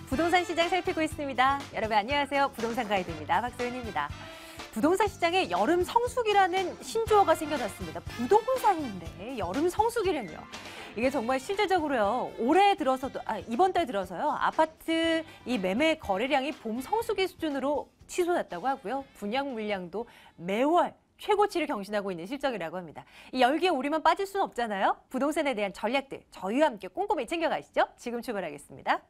부동산 시장 살피고 있습니다. 여러분 안녕하세요. 부동산 가이드입니다. 박소연입니다. 부동산 시장에 여름 성수기라는 신조어가 생겨났습니다. 부동산인데 여름 성수기라뇨. 이게 정말 실질적으로요. 올해 들어서도 이번 달 들어서요. 아파트 이 매매 거래량이 봄 성수기 수준으로 치솟았다고 하고요. 분양 물량도 매월 최고치를 경신하고 있는 실적이라고 합니다. 이 열기에 우리만 빠질 수는 없잖아요. 부동산에 대한 전략들 저희와 함께 꼼꼼히 챙겨가시죠. 지금 출발하겠습니다.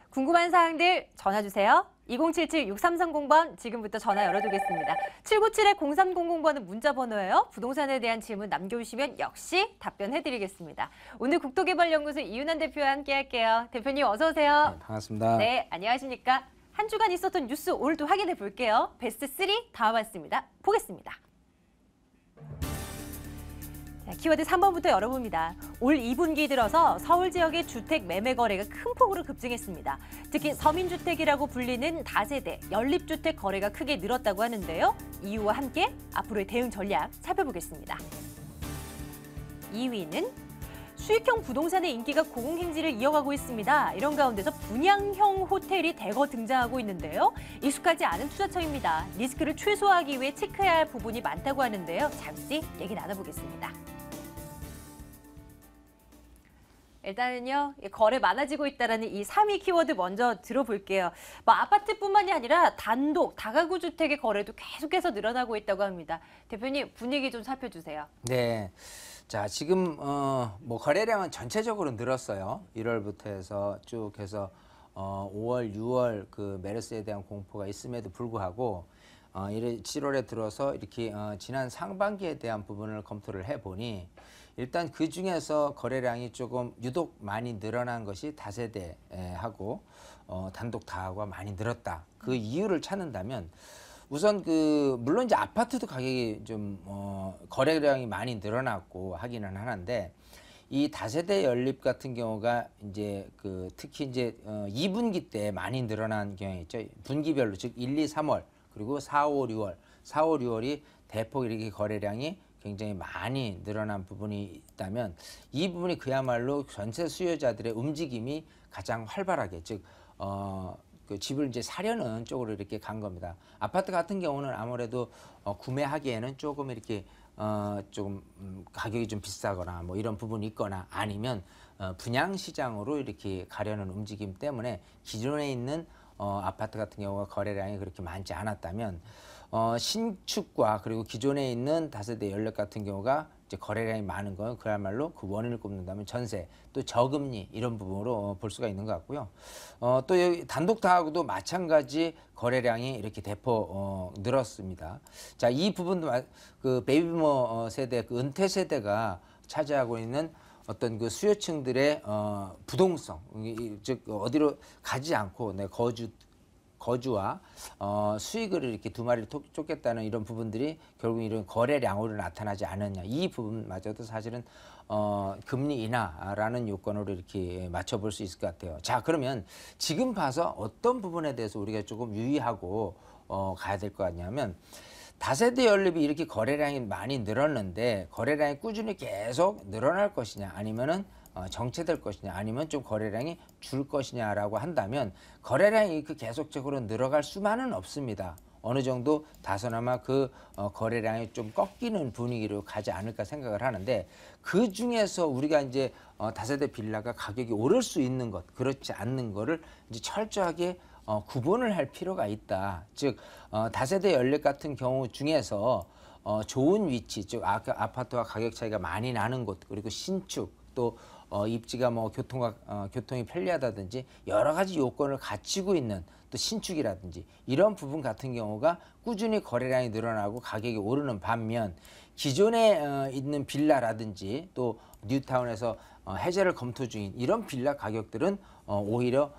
궁금한 사항들 전화주세요. 2077-6330번 지금부터 전화 열어두겠습니다. 797-0300번은 문자번호예요. 부동산에 대한 질문 남겨주시면 역시 답변해드리겠습니다. 오늘 국토개발연구소 이윤환 대표와 함께할게요. 대표님 어서 오세요. 네, 반갑습니다. 네, 안녕하십니까. 한 주간 있었던 뉴스 오늘도 확인해 볼게요. 베스트 3 다 왔습니다. 보겠습니다. 자, 키워드 3번부터 열어봅니다. 올 2분기 들어서 서울 지역의 주택 매매 거래가 큰 폭으로 급증했습니다. 특히 서민주택이라고 불리는 다세대, 연립주택 거래가 크게 늘었다고 하는데요. 이유와 함께 앞으로의 대응 전략 살펴보겠습니다. 2위는 수익형 부동산의 인기가 고공행진을 이어가고 있습니다. 이런 가운데서 분양형 호텔이 대거 등장하고 있는데요. 익숙하지 않은 투자처입니다. 리스크를 최소화하기 위해 체크해야 할 부분이 많다고 하는데요. 잠시 얘기 나눠보겠습니다. 일단은요, 거래 많아지고 있다는 이 3위 키워드 먼저 들어볼게요. 아파트뿐만이 아니라 단독, 다가구 주택의 거래도 계속해서 늘어나고 있다고 합니다. 대표님, 분위기 좀 살펴주세요. 네. 자, 지금 거래량은 전체적으로 늘었어요. 1월부터 해서 쭉 해서 5월, 6월 그 메르스에 대한 공포가 있음에도 불구하고 7월에 들어서 이렇게 지난 상반기에 대한 부분을 검토를 해보니 일단 그 중에서 거래량이 조금 유독 많이 늘어난 것이 다세대하고 단독 다가구가 많이 늘었다. 그 이유를 찾는다면 우선 물론 이제 아파트도 가격이 좀 거래량이 많이 늘어났고 하기는 하는데 이 다세대 연립 같은 경우가 이제 특히 이제 2분기 때 많이 늘어난 경향이 있죠. 분기별로 즉 1, 2, 3월 그리고 4, 5, 6월 4, 5, 6월이 대폭 이렇게 거래량이 굉장히 많이 늘어난 부분이 있다면 이 부분이 그야말로 전체 수요자들의 움직임이 가장 활발하게 즉 그 집을 이제 사려는 쪽으로 이렇게 간 겁니다. 아파트 같은 경우는 아무래도 구매하기에는 조금 이렇게 조금 가격이 좀 비싸거나 뭐 이런 부분이 있거나 아니면 분양 시장으로 이렇게 가려는 움직임 때문에 기존에 있는 아파트 같은 경우가 거래량이 그렇게 많지 않았다면 신축과 그리고 기존에 있는 다세대 연립 같은 경우가 이제 거래량이 많은 건 그야말로 그 원인을 꼽는다면 전세 또 저금리 이런 부분으로 볼 수가 있는 것 같고요. 또 여기 단독 다가구도 마찬가지 거래량이 이렇게 대폭 늘었습니다. 자, 이 부분도 그 베이비부머 세대, 그 은퇴 세대가 차지하고 있는 어떤 그 수요층들의 부동성, 즉 어디로 가지 않고 내 거주와 수익을 이렇게 두 마리를 쫓겠다는 이런 부분들이 결국 이런 거래량으로 나타나지 않았냐. 이 부분마저도 사실은 금리 인하라는 요건으로 이렇게 맞춰볼 수 있을 것 같아요. 자, 그러면 지금 봐서 어떤 부분에 대해서 우리가 조금 유의하고 가야 될 것 같냐면 다세대 연립이 이렇게 거래량이 많이 늘었는데 거래량이 꾸준히 계속 늘어날 것이냐 아니면은 정체될 것이냐 아니면 좀 거래량이 줄 것이냐라고 한다면 거래량이 계속적으로 늘어갈 수만은 없습니다. 어느 정도 다소나마 그 거래량이 좀 꺾이는 분위기로 가지 않을까 생각을 하는데 그 중에서 우리가 이제 다세대 빌라가 가격이 오를 수 있는 것 그렇지 않는 거를 이제 철저하게 구분을 할 필요가 있다. 즉 다세대 연립 같은 경우 중에서 좋은 위치, 즉 아파트와 가격 차이가 많이 나는 곳 그리고 신축 또 입지가 뭐 교통이 편리하다든지 여러 가지 요건을 갖추고 있는 또 신축이라든지 이런 부분 같은 경우가 꾸준히 거래량이 늘어나고 가격이 오르는 반면 기존에 있는 빌라라든지 또 뉴타운에서 해제를 검토 중인 이런 빌라 가격들은 오히려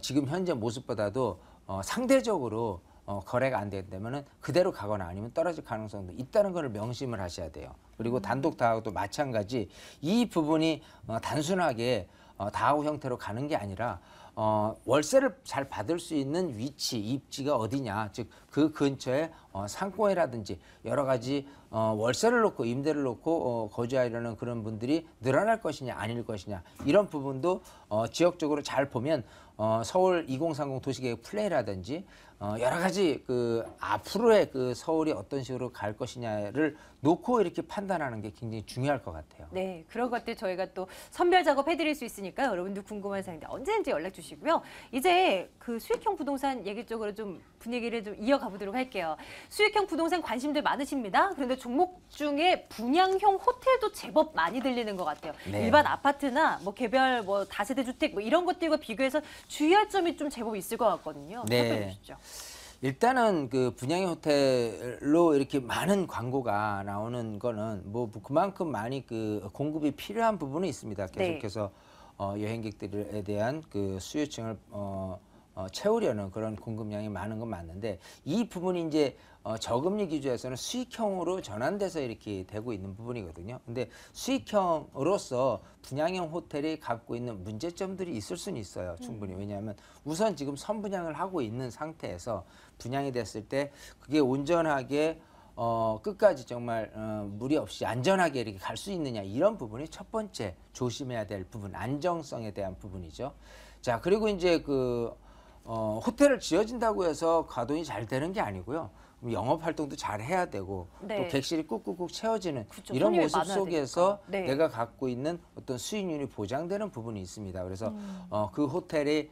지금 현재 모습보다도 상대적으로 거래가 안 된다면 그대로 가거나 아니면 떨어질 가능성도 있다는 걸 명심을 하셔야 돼요. 그리고 단독 다가구도 마찬가지 이 부분이 단순하게 다가구 형태로 가는 게 아니라 월세를 잘 받을 수 있는 위치, 입지가 어디냐, 즉 그 근처에 상권이라든지 여러 가지 월세를 놓고 임대를 놓고 거주하려는 그런 분들이 늘어날 것이냐 아닐 것이냐 이런 부분도 지역적으로 잘 보면 서울 2030 도시계획 플랜이라든지 여러 가지 그 앞으로의 그 서울이 어떤 식으로 갈 것이냐를 놓고 이렇게 판단하는 게 굉장히 중요할 것 같아요. 네, 그런 것들 저희가 또 선별 작업해드릴 수 있으니까 여러분들 궁금한 사항들 언제든지 연락 주시고요. 이제 그 수익형 부동산 얘기 쪽으로 좀 분위기를 좀 이어가 보도록 할게요. 수익형 부동산 관심들 많으십니다. 그런데 종목 중에 분양형 호텔도 제법 많이 들리는 것 같아요. 네. 일반 아파트나 뭐 개별 뭐 다세대 주택 뭐 이런 것들과 비교해서 주의할 점이 좀 제법 있을 것 같거든요. 네. 설명해 주시죠. 일단은 그 분양형 호텔로 이렇게 많은 광고가 나오는 거는 뭐 그만큼 많이 그 공급이 필요한 부분은 있습니다. 계속해서 여행객들에 대한 그 수요층을 채우려는 그런 공급량이 많은 건 맞는데 이 부분이 이제 저금리 기조에서는 수익형으로 전환돼서 이렇게 되고 있는 부분이거든요. 근데 수익형으로서 분양형 호텔이 갖고 있는 문제점들이 있을 수는 있어요. 충분히. 왜냐하면 우선 지금 선분양을 하고 있는 상태에서 분양이 됐을 때 그게 온전하게 끝까지 정말 무리 없이 안전하게 이렇게 갈 수 있느냐 이런 부분이 첫 번째 조심해야 될 부분, 안정성에 대한 부분이죠. 자, 그리고 이제 그 호텔을 지어진다고 해서 가동이 잘 되는 게 아니고요. 영업 활동도 잘 해야 되고 네. 또 객실이 꾹꾹꾹 채워지는 그쵸, 이런 손님이 모습 많아야 속에서 되니까. 네. 내가 갖고 있는 어떤 수익률이 보장되는 부분이 있습니다. 그래서 그 호텔이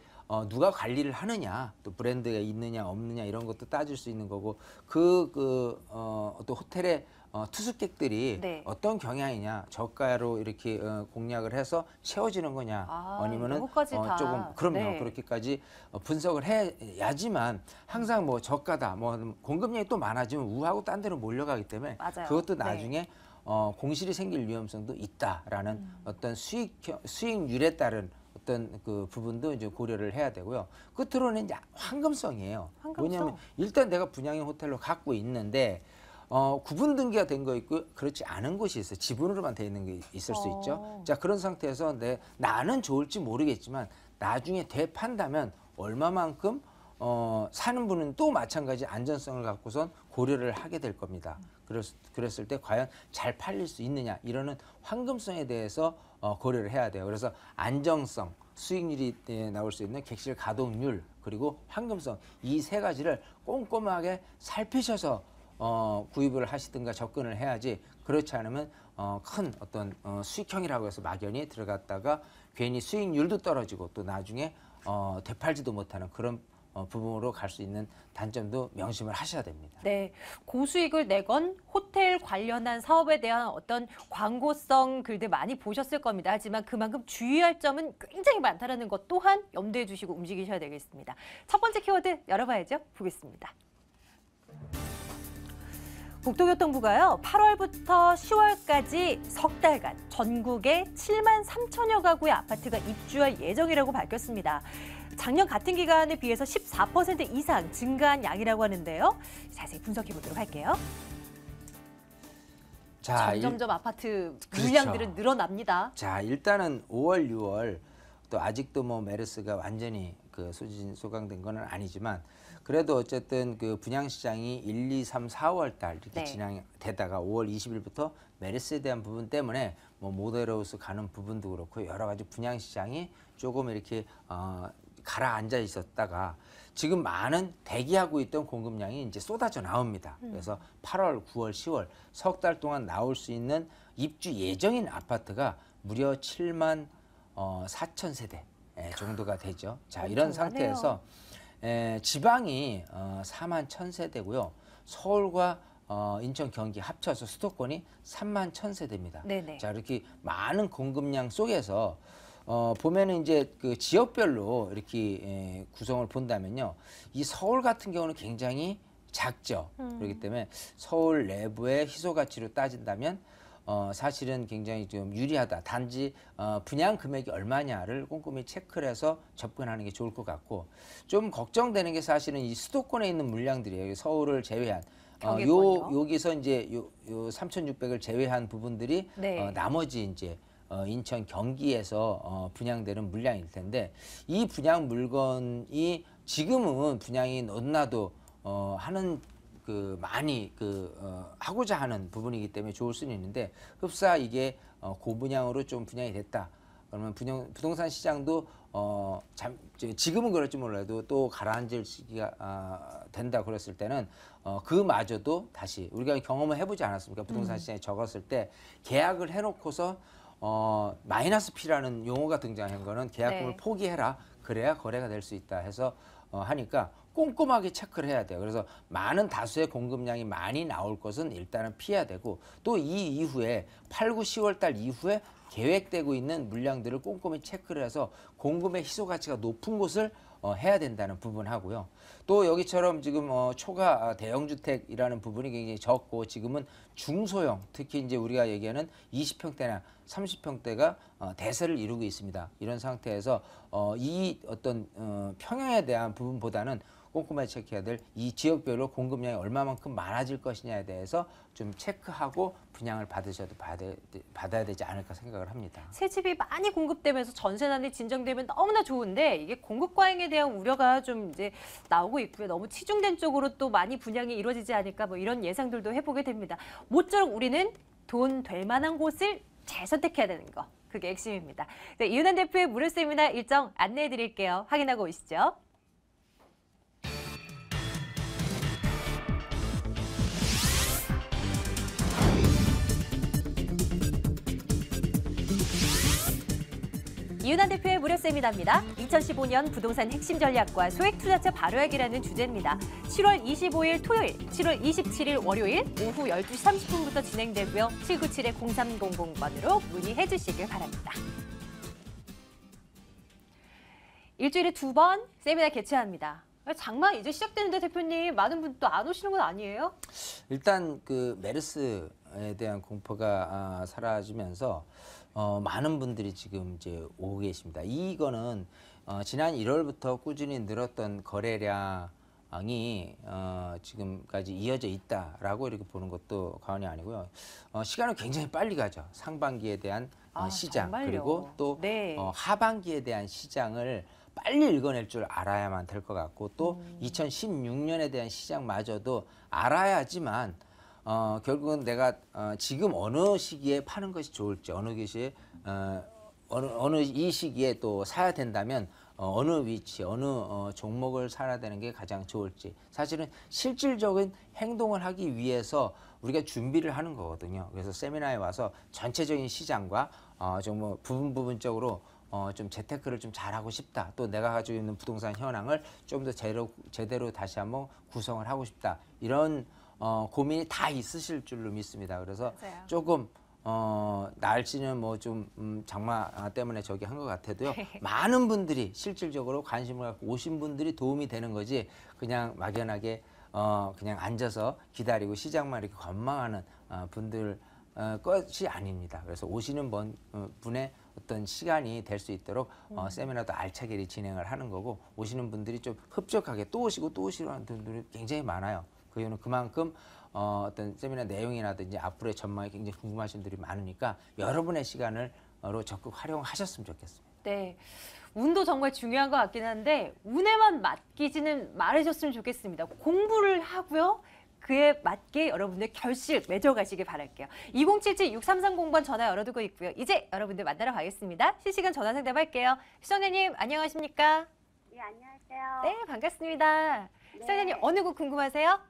누가 관리를 하느냐, 또 브랜드가 있느냐 없느냐 이런 것도 따질 수 있는 거고 어떤 호텔의 투숙객들이 네. 어떤 경향이냐, 저가로 이렇게 공략을 해서 채워지는 거냐, 아니면은 이런 것까지 다. 조금 그럼요. 네. 그렇게까지 분석을 해야지만 항상 뭐 저가다, 뭐 공급량이 또 많아지면 우하고 딴 데로 몰려가기 때문에 맞아요. 그것도 네. 나중에 공실이 생길 위험성도 있다라는 어떤 수익률에 따른 어떤 그 부분도 이제 고려를 해야 되고요. 끝으로는 이제 황금성이에요. 황금성. 뭐냐면 일단 내가 분양형 호텔로 갖고 있는데 구분 등기가 된 거 있고 그렇지 않은 곳이 있어요. 지분으로만 돼 있는 게 있을 수 있죠. 자, 그런 상태에서 나는 좋을지 모르겠지만 나중에 되판다면 얼마만큼 사는 분은 또 마찬가지 안전성을 갖고선 고려를 하게 될 겁니다. 그랬을 때 과연 잘 팔릴 수 있느냐 이러는 황금성에 대해서 고려를 해야 돼요. 그래서 안정성, 수익률이 나올 수 있는 객실 가동률 그리고 황금성 이 세 가지를 꼼꼼하게 살피셔서 구입을 하시든가 접근을 해야지 그렇지 않으면 큰 어떤 수익형이라고 해서 막연히 들어갔다가 괜히 수익률도 떨어지고 또 나중에 되팔지도 못하는 그런 부분으로 갈 수 있는 단점도 명심을 하셔야 됩니다. 네, 고수익을 내건 호텔 관련한 사업에 대한 어떤 광고성 글들 많이 보셨을 겁니다. 하지만 그만큼 주의할 점은 굉장히 많다는 것 또한 염두에 두시고 움직이셔야 되겠습니다. 첫 번째 키워드 열어봐야죠. 보겠습니다. 국토교통부가요, 8월부터 10월까지 석 달간 전국에 7만 3천여 가구의 아파트가 입주할 예정이라고 밝혔습니다. 작년 같은 기간에 비해서 14% 이상 증가한 양이라고 하는데요. 자세히 분석해 보도록 할게요. 자, 점점점 아파트 그렇죠. 물량들은 늘어납니다. 자, 일단은 5월, 6월 또 아직도 뭐 메르스가 완전히 그 소강된 건 아니지만 그래도 어쨌든 그 분양 시장이 1, 2, 3, 4월 달 이렇게 네. 진행되다가 5월 20일부터 메르스에 대한 부분 때문에 뭐 모델하우스 가는 부분도 그렇고 여러 가지 분양 시장이 조금 이렇게 가라앉아 있었다가 지금 많은 대기하고 있던 공급량이 이제 쏟아져 나옵니다. 그래서 8월, 9월, 10월 석 달 동안 나올 수 있는 입주 예정인 아파트가 무려 7만 4천 세대 정도가 되죠. 자, 이런 엄청나네요. 상태에서 지방이 4만 1천 세대고요. 서울과 인천, 경기 합쳐서 수도권이 3만 1천 세대입니다. 네네. 자, 이렇게 많은 공급량 속에서 보면은 이제 그 지역별로 이렇게 구성을 본다면요. 이 서울 같은 경우는 굉장히 작죠. 그렇기 때문에 서울 내부의 희소 가치로 따진다면 사실은 굉장히 좀 유리하다. 단지 분양 금액이 얼마냐를 꼼꼼히 체크를 해서 접근하는 게 좋을 것 같고 좀 걱정되는 게 사실은 이 수도권에 있는 물량들이에요. 서울을 제외한 경기권요? 여기서 이제 요 3,600을 제외한 부분들이 네. 나머지 이제 인천 경기에서 분양되는 물량일 텐데 이 분양 물건이 지금은 분양이 너무나도 하는 많이 하고자 하는 부분이기 때문에 좋을 수는 있는데 흡사 이게 고분양으로 좀 분양이 됐다. 그러면 부동산 시장도 지금은 그럴지 몰라도 또 가라앉을 시기가 된다 그랬을 때는 그마저도 다시 우리가 경험을 해보지 않았습니까? 부동산 시장이 적었을 때 계약을 해놓고서 마이너스 P라는 용어가 등장한 거는 계약금을 네. 포기해라. 그래야 거래가 될 수 있다 해서 하니까 꼼꼼하게 체크를 해야 돼요. 그래서 많은 다수의 공급량이 많이 나올 것은 일단은 피해야 되고 또 이 이후에 8, 9, 10월 달 이후에 계획되고 있는 물량들을 꼼꼼히 체크를 해서 공급의 희소 가치가 높은 곳을 해야 된다는 부분하고요. 또 여기처럼 지금 초가 대형주택이라는 부분이 굉장히 적고 지금은 중소형 특히 이제 우리가 얘기하는 20평대나 30평대가 대세를 이루고 있습니다. 이런 상태에서 이 어떤 평형에 대한 부분보다는 꼼꼼하게 체크해야 될 이 지역별로 공급량이 얼마만큼 많아질 것이냐에 대해서 좀 체크하고 분양을 받아야 되지 않을까 생각을 합니다. 새 집이 많이 공급되면서 전세난이 진정되면 너무나 좋은데 이게 공급 과잉에 대한 우려가 좀 이제 나오고 있고요. 너무 치중된 쪽으로 또 많이 분양이 이루어지지 않을까 뭐 이런 예상들도 해보게 됩니다. 모쪼록 우리는 돈 될 만한 곳을 잘 선택해야 되는 거. 그게 핵심입니다. 네, 이은한 대표의 무료 세미나 일정 안내해 드릴게요. 확인하고 오시죠. 이은한 대표의 무료 세미나입니다. 2015년 부동산 핵심 전략과 소액 투자처 발효하기라는 주제입니다. 7월 25일 토요일, 7월 27일 월요일 오후 12시 30분부터 진행되고요. 797-0300번으로 문의해 주시길 바랍니다. 일주일에 2번 세미나 개최합니다. 장마 이제 시작되는데 대표님 많은 분 또 안 오시는 건 아니에요? 일단 메르스에 대한 공포가 사라지면서 많은 분들이 지금 이제 오고 계십니다. 이거는 지난 1월부터 꾸준히 늘었던 거래량이 지금까지 이어져 있다라고 이렇게 보는 것도 과언이 아니고요. 시간은 굉장히 빨리 가죠. 상반기에 대한 시장 정말요? 그리고 또 네. 하반기에 대한 시장을 빨리 읽어낼 줄 알아야만 될 것 같고 또 2016년에 대한 시장마저도 알아야지만 결국은 내가 지금 어느 시기에 파는 것이 좋을지 어느 시기에 어느 이 시기에 또 사야 된다면 어느 위치 어느 종목을 사야 되는 게 가장 좋을지 사실은 실질적인 행동을 하기 위해서 우리가 준비를 하는 거거든요. 그래서 세미나에 와서 전체적인 시장과 좀 뭐 부분적으로 좀 재테크를 좀 잘하고 싶다. 또 내가 가지고 있는 부동산 현황을 좀 더 제대로 다시 한번 구성을 하고 싶다. 이런 고민이 다 있으실 줄로 믿습니다. 그래서 맞아요. 조금 날씨는 뭐 좀 장마 때문에 저기 한 것 같아도요. 많은 분들이 실질적으로 관심을 갖고 오신 분들이 도움이 되는 거지 그냥 막연하게 그냥 앉아서 기다리고 시장만 이렇게 관망하는 분들 것이 아닙니다. 그래서 오시는 분의 어떤 시간이 될 수 있도록 세미나도 알차게 진행을 하는 거고 오시는 분들이 좀 흡족하게 또 오시고 또 오시는 분들이 굉장히 많아요. 그 이유는 그만큼 어떤 세미나 내용이라든지 앞으로의 전망이 굉장히 궁금하신 분들이 많으니까 여러분의 시간으로 적극 활용하셨으면 좋겠습니다. 네. 운도 정말 중요한 것 같긴 한데 운에만 맡기지는 말으셨으면 좋겠습니다. 공부를 하고요. 그에 맞게 여러분들 결실 맺어가시길 바랄게요. 2077-6330번 전화 열어두고 있고요. 이제 여러분들 만나러 가겠습니다. 실시간 전화 상담할게요. 시청자님 안녕하십니까? 예, 안녕하세요. 네, 반갑습니다. 시청자님 어느 곳 궁금하세요?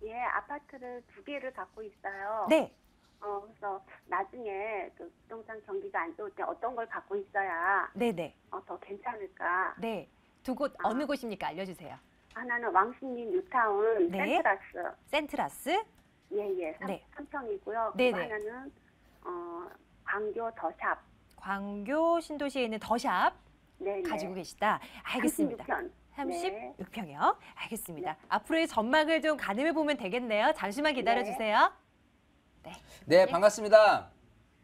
예, 아파트를 2개를 갖고 있어요. 네. 그래서 나중에 그 부동산 경기가 안 좋을 때 어떤 걸 갖고 있어야 네네. 더 괜찮을까? 네. 두 곳 어느 곳입니까? 알려주세요. 하나는 왕십리 뉴타운 네. 센트라스. 센트라스? 예, 네. 3평이고요. 네네. 그리고 하나는 광교 더샵. 광교 신도시에 있는 더샵 네, 가지고 계시다. 알겠습니다. 36편. 네. 36평이요? 알겠습니다. 앞으로의 전망을 좀 가늠해 보면 되겠네요. 잠시만 기다려 주세요. 네, 반갑습니다.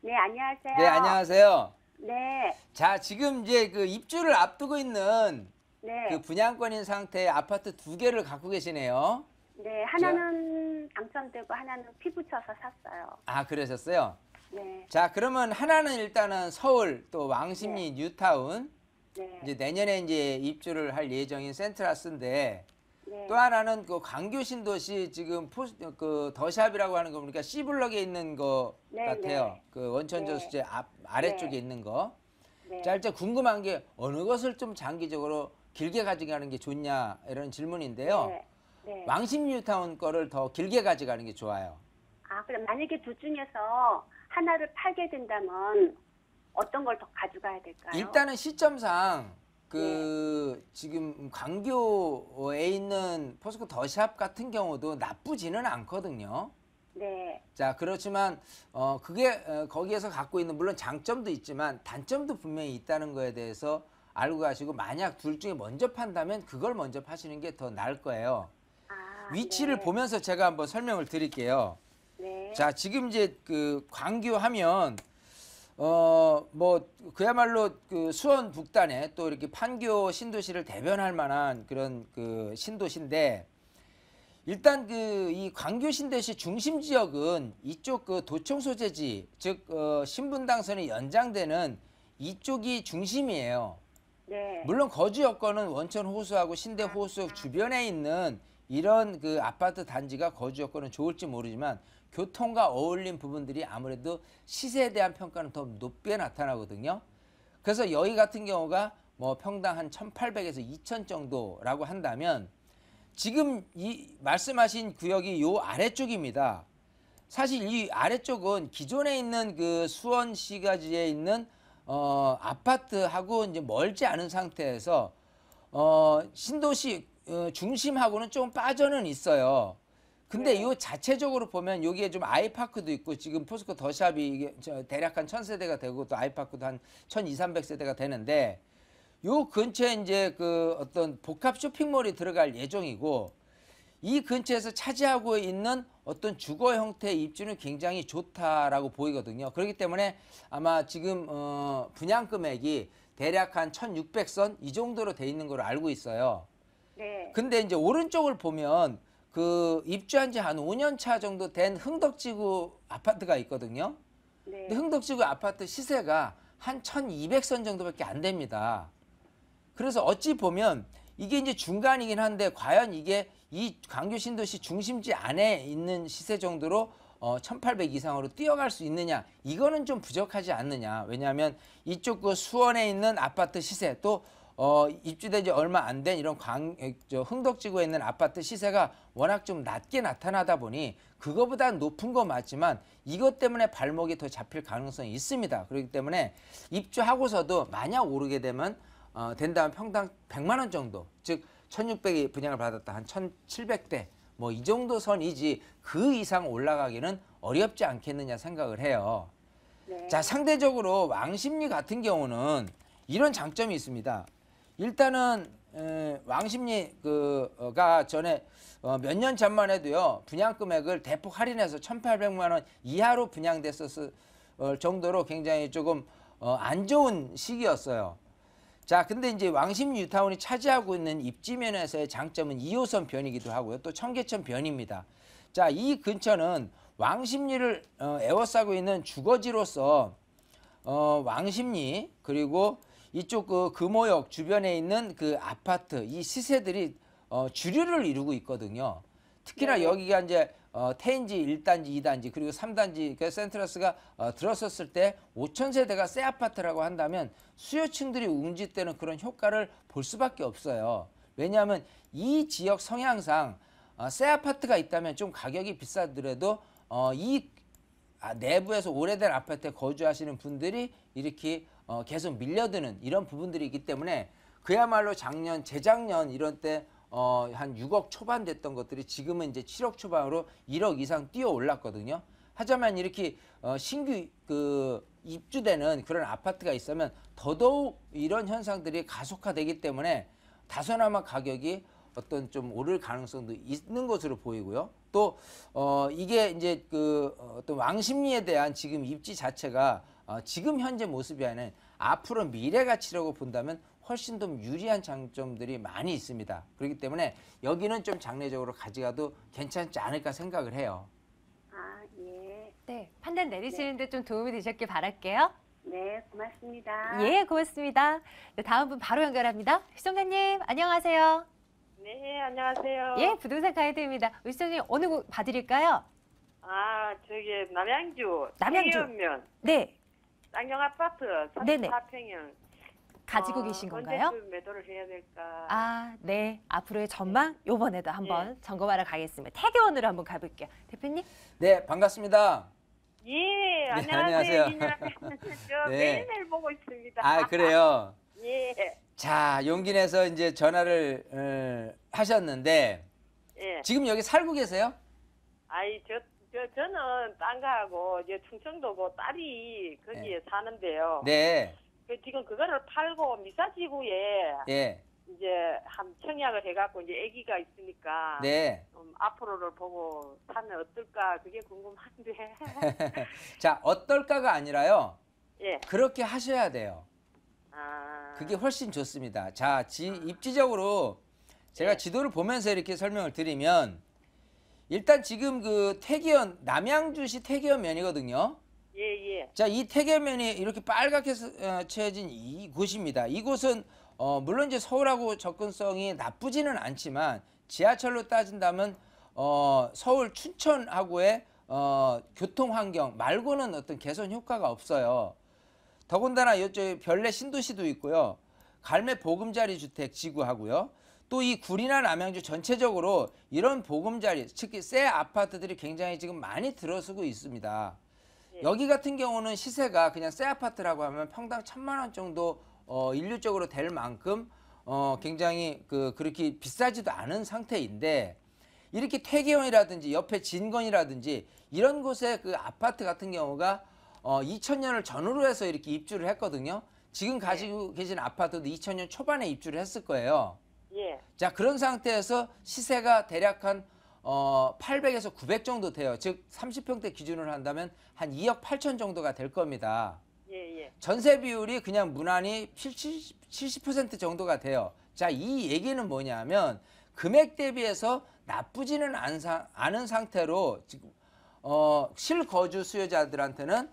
네, 안녕하세요. 네, 안녕하세요. 네, 자, 지금 이제 그 입주를 앞두고 있는 네. 그 분양권인 상태의 아파트 2개를 갖고 계시네요. 네, 하나는 당첨되고 하나는 피 붙여서 샀어요. 아, 그러셨어요? 네. 자, 그러면 하나는 일단은 서울 또 왕십리 뉴타운 네. 이제 내년에 이제 입주를 할 예정인 센트라스인데 네. 또 하나는 그 광교 신도시 지금 그 더샵이라고 하는 거 보니까 C블럭에 있는 거 네, 같아요. 네. 그 원천 네. 저수지 아래쪽에 네. 있는 거. 네. 자, 일단 궁금한 게 어느 것을 좀 장기적으로 길게 가져가는 게 좋냐 이런 질문인데요. 네. 네. 왕십리 뉴타운 거를 더 길게 가져가는 게 좋아요. 아, 그럼 만약에 둘 중에서 하나를 팔게 된다면 어떤 걸 더 가져가야 될까요? 일단은 시점상 그 지금 광교에 있는 포스코 더샵 같은 경우도 나쁘지는 않거든요. 네. 자, 그렇지만 그게 거기에서 갖고 있는 물론 장점도 있지만 단점도 분명히 있다는 거에 대해서 알고 가시고 만약 둘 중에 먼저 판다면 그걸 먼저 파시는 게 더 나을 거예요. 아, 위치를 네. 보면서 제가 한번 설명을 드릴게요. 네. 자, 지금 이제 그 광교 하면 뭐 그야말로 그 수원 북단에 또 이렇게 판교 신도시를 대변할 만한 그런 그 신도시인데 일단 그 이 광교 신도시 중심 지역은 이쪽 그 도청 소재지 즉 신분당선이 연장되는 이쪽이 중심이에요. 네. 물론 거주 여건은 원천 호수하고 신대 호수 주변에 있는 이런 그 아파트 단지가 거주 여건은 좋을지 모르지만 교통과 어울린 부분들이 아무래도 시세에 대한 평가는 더 높게 나타나거든요. 그래서 여기 같은 경우가 뭐 평당 한 1,800에서 2,000 정도라고 한다면 지금 이 말씀하신 구역이 요 아래쪽입니다. 사실 이 아래쪽은 기존에 있는 그 수원시가지에 있는 아파트하고 이제 멀지 않은 상태에서 신도시 중심하고는 좀 빠져는 있어요. 근데 네. 이 자체적으로 보면 여기에 좀 아이파크도 있고 지금 포스코 더샵이 이게 대략 한 1,000세대가 되고 또 아이파크도 한 1,200~300세대가 되는데 요 근처에 이제 그 어떤 복합 쇼핑몰이 들어갈 예정이고 이 근처에서 차지하고 있는 어떤 주거 형태의 입주는 굉장히 좋다라고 보이거든요. 그렇기 때문에 아마 지금 분양 금액이 대략 한 1,600선 이 정도로 돼 있는 걸로 알고 있어요. 네. 근데 이제 오른쪽을 보면 그 입주한 지 한 5년 차 정도 된 흥덕지구 아파트가 있거든요. 네. 근데 흥덕지구 아파트 시세가 한 1,200선 정도밖에 안 됩니다. 그래서 어찌 보면 이게 이제 중간이긴 한데 과연 이게 이 광교 신도시 중심지 안에 있는 시세 정도로 1,800 이상으로 뛰어갈 수 있느냐 이거는 좀 부족하지 않느냐. 왜냐하면 이쪽 그 수원에 있는 아파트 시세 또 입주된 지 얼마 안 된 이런 흥덕지구에 있는 아파트 시세가 워낙 좀 낮게 나타나다 보니 그거보다 높은 거 맞지만 이것 때문에 발목이 더 잡힐 가능성이 있습니다. 그렇기 때문에 입주하고서도 만약 오르게 되면 된다면 평당 100만 원 정도 즉 1,600이 분양을 받았다 한 1,700대 뭐 이 정도 선이지 그 이상 올라가기는 어렵지 않겠느냐 생각을 해요. 네. 자, 상대적으로 왕십리 같은 경우는 이런 장점이 있습니다. 일단은 왕십리 그가 전에 몇 년 전만 해도요 분양 금액을 대폭 할인해서 1,800만 원 이하로 분양됐었을 정도로 굉장히 조금 안 좋은 시기였어요. 자, 근데 이제 왕십리 뉴타운이 차지하고 있는 입지 면에서의 장점은 2호선 변이기도 하고요. 또 청계천 변입니다. 자, 이 근처는 왕십리를 에워싸고 있는 주거지로서 왕십리 그리고 이쪽 그 금호역 주변에 있는 그 아파트 이 시세들이 주류를 이루고 있거든요. 특히나 네. 여기가 이제 태인지 1단지, 2단지 그리고 3단지 그 센트러스가 들었었을 때 5,000세대가 새 아파트라고 한다면 수요층들이 움직이는 그런 효과를 볼 수밖에 없어요. 왜냐하면 이 지역 성향상 새 아파트가 있다면 좀 가격이 비싸더라도 이 내부에서 오래된 아파트에 거주하시는 분들이 이렇게 계속 밀려드는 이런 부분들이 있기 때문에 그야말로 작년, 재작년 이런 때 한 6억 초반 됐던 것들이 지금은 이제 7억 초반으로 1억 이상 뛰어 올랐거든요. 하지만 이렇게 신규 그 입주되는 그런 아파트가 있으면 더더욱 이런 현상들이 가속화되기 때문에 다소나마 가격이 어떤 좀 오를 가능성도 있는 것으로 보이고요. 또 이게 이제 그 어떤 왕십리에 대한 지금 입지 자체가 지금 현재 모습이 아닌 앞으로 미래 가치라고 본다면 훨씬 더 유리한 장점들이 많이 있습니다. 그렇기 때문에 여기는 좀 장래적으로 가져가도 괜찮지 않을까 생각을 해요. 아, 예. 네, 판단 내리시는데 좀 도움이 되셨길 바랄게요. 네, 고맙습니다. 예, 고맙습니다. 네, 다음 분 바로 연결합니다. 시청자님, 안녕하세요. 네, 안녕하세요. 예, 부동산 가이드입니다. 우리 시청자님, 어느 곳 봐드릴까요? 저기 남양주 남양주. 태연면 네, 쌍용 아파트 네네. 34평형 가지고 계신 건가요? 언제쯤 매도를 해야 될까? 아, 네. 앞으로의 전망 요번에도 한번 점검하러 가겠습니다. 태교원으로 한번 가볼게요. 대표님? 네, 반갑습니다. 예, 안녕하세요. 안녕하세요. 저 네. 매일매일 보고 있습니다. 아, 그래요. 예, 자, 용기 내서 이제 전화를 하셨는데 예. 지금 여기 살고 계세요? 저는 딴가하고 이제 충청도고 딸이 거기에 사는데요. 네. 지금 그거를 팔고 미사지구에 예. 이제 한 청약을 해갖고 이제 아기가 있으니까 네. 앞으로를 보고 사면 어떨까 그게 궁금한데. 자, 어떨까가 아니라요. 예. 그렇게 하셔야 돼요. 그게 훨씬 좋습니다. 자, 입지적으로 제가 예. 지도를 보면서 이렇게 설명을 드리면 일단 지금 그 태계현 남양주시 태계현면이거든요. 예. 자, 이 태계면이 이렇게 빨갛게 칠해진 이곳입니다. 이곳은 물론 이제 서울하고 접근성이 나쁘지는 않지만 지하철로 따진다면 서울 춘천하고의 교통 환경 말고는 어떤 개선 효과가 없어요. 더군다나 이쪽 별내 신도시도 있고요. 갈매 보금자리 주택 지구하고요. 또 이 구리나 남양주 전체적으로 이런 보금자리, 특히 새 아파트들이 굉장히 지금 많이 들어서고 있습니다. 여기 같은 경우는 시세가 그냥 새 아파트라고 하면 평당 1,000만 원 정도 일률적으로 될 만큼 굉장히 그렇게 비싸지도 않은 상태인데 이렇게 태계원이라든지 옆에 진건이라든지 이런 곳에 그 아파트 같은 경우가 2000년을 전후로 해서 이렇게 입주를 했거든요. 지금 가지고 계신 아파트도 2000년 초반에 입주를 했을 거예요. 예. 자, 그런 상태에서 시세가 대략 한 800에서 900 정도 돼요. 즉 30평대 기준으로 한다면 한 2억 8천 정도가 될 겁니다. 예. 전세 비율이 그냥 무난히 70% 정도가 돼요. 자, 이 얘기는 뭐냐면 금액 대비해서 나쁘지는 않은 상태로 지금 실거주 수요자들한테는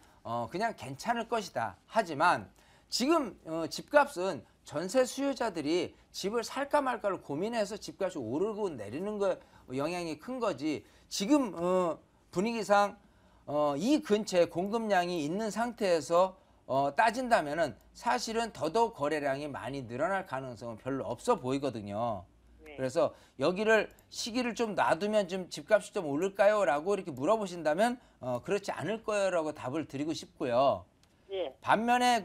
그냥 괜찮을 것이다. 하지만 지금 집값은 전세 수요자들이 집을 살까 말까를 고민해서 집값이 오르고 내리는 거 영향이 큰 거지. 지금 분위기상 이 근처에 공급량이 있는 상태에서 따진다면은 사실은 더더욱 거래량이 많이 늘어날 가능성은 별로 없어 보이거든요. 네. 그래서 여기를 시기를 좀 놔두면 좀 집값이 좀 오를까요? 라고 이렇게 물어보신다면 그렇지 않을 거예요라고 답을 드리고 싶고요. 예. 반면에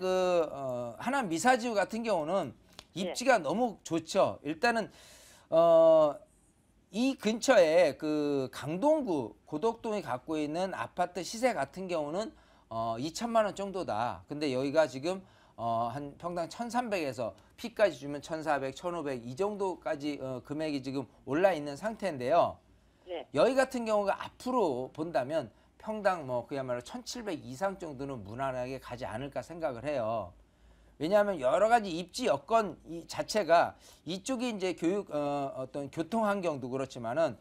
하남 미사지구 같은 경우는 입지가 너무 좋죠. 일단은 이 근처에 그 강동구 고덕동이 갖고 있는 아파트 시세 같은 경우는 2천만 원 정도다. 근데 여기가 지금 한 평당 1,300에서 피까지 주면 1,400, 1,500 이 정도까지 금액이 지금 올라 있는 상태인데요. 네. 여기 같은 경우가 앞으로 본다면 평당 그야말로 1,700 이상 정도는 무난하게 가지 않을까 생각을 해요. 왜냐하면 여러 가지 입지 여건 자체가 이쪽이 이제 어떤 교통 환경도 그렇지만은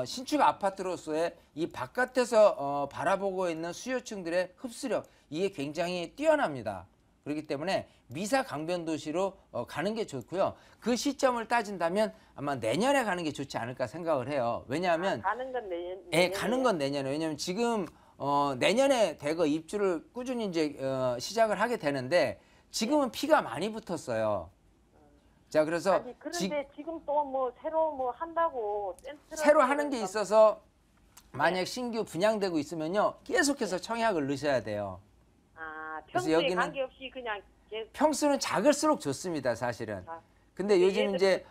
신축 아파트로서의 이 바깥에서 바라보고 있는 수요층들의 흡수력 이게 굉장히 뛰어납니다. 그렇기 때문에 미사 강변 도시로 가는 게 좋고요. 그 시점을 따진다면 아마 내년에 가는 게 좋지 않을까 생각을 해요. 왜냐하면 가는 건 내년. 예, 가는 건 내년에. 왜냐하면 지금 내년에 대거 입주를 꾸준히 이제 시작을 하게 되는데 지금은 피가 많이 붙었어요. 자, 그래서 아니, 그런데 지금 또 뭐 새로 한다고 새로 하는 게 있어서 만약 신규 분양되고 있으면요 계속해서 청약을 넣으셔야 돼요. 그래서 평소에 여기는 관계없이 그냥 평수는 작을수록 좋습니다, 사실은. 근데 요즘 이제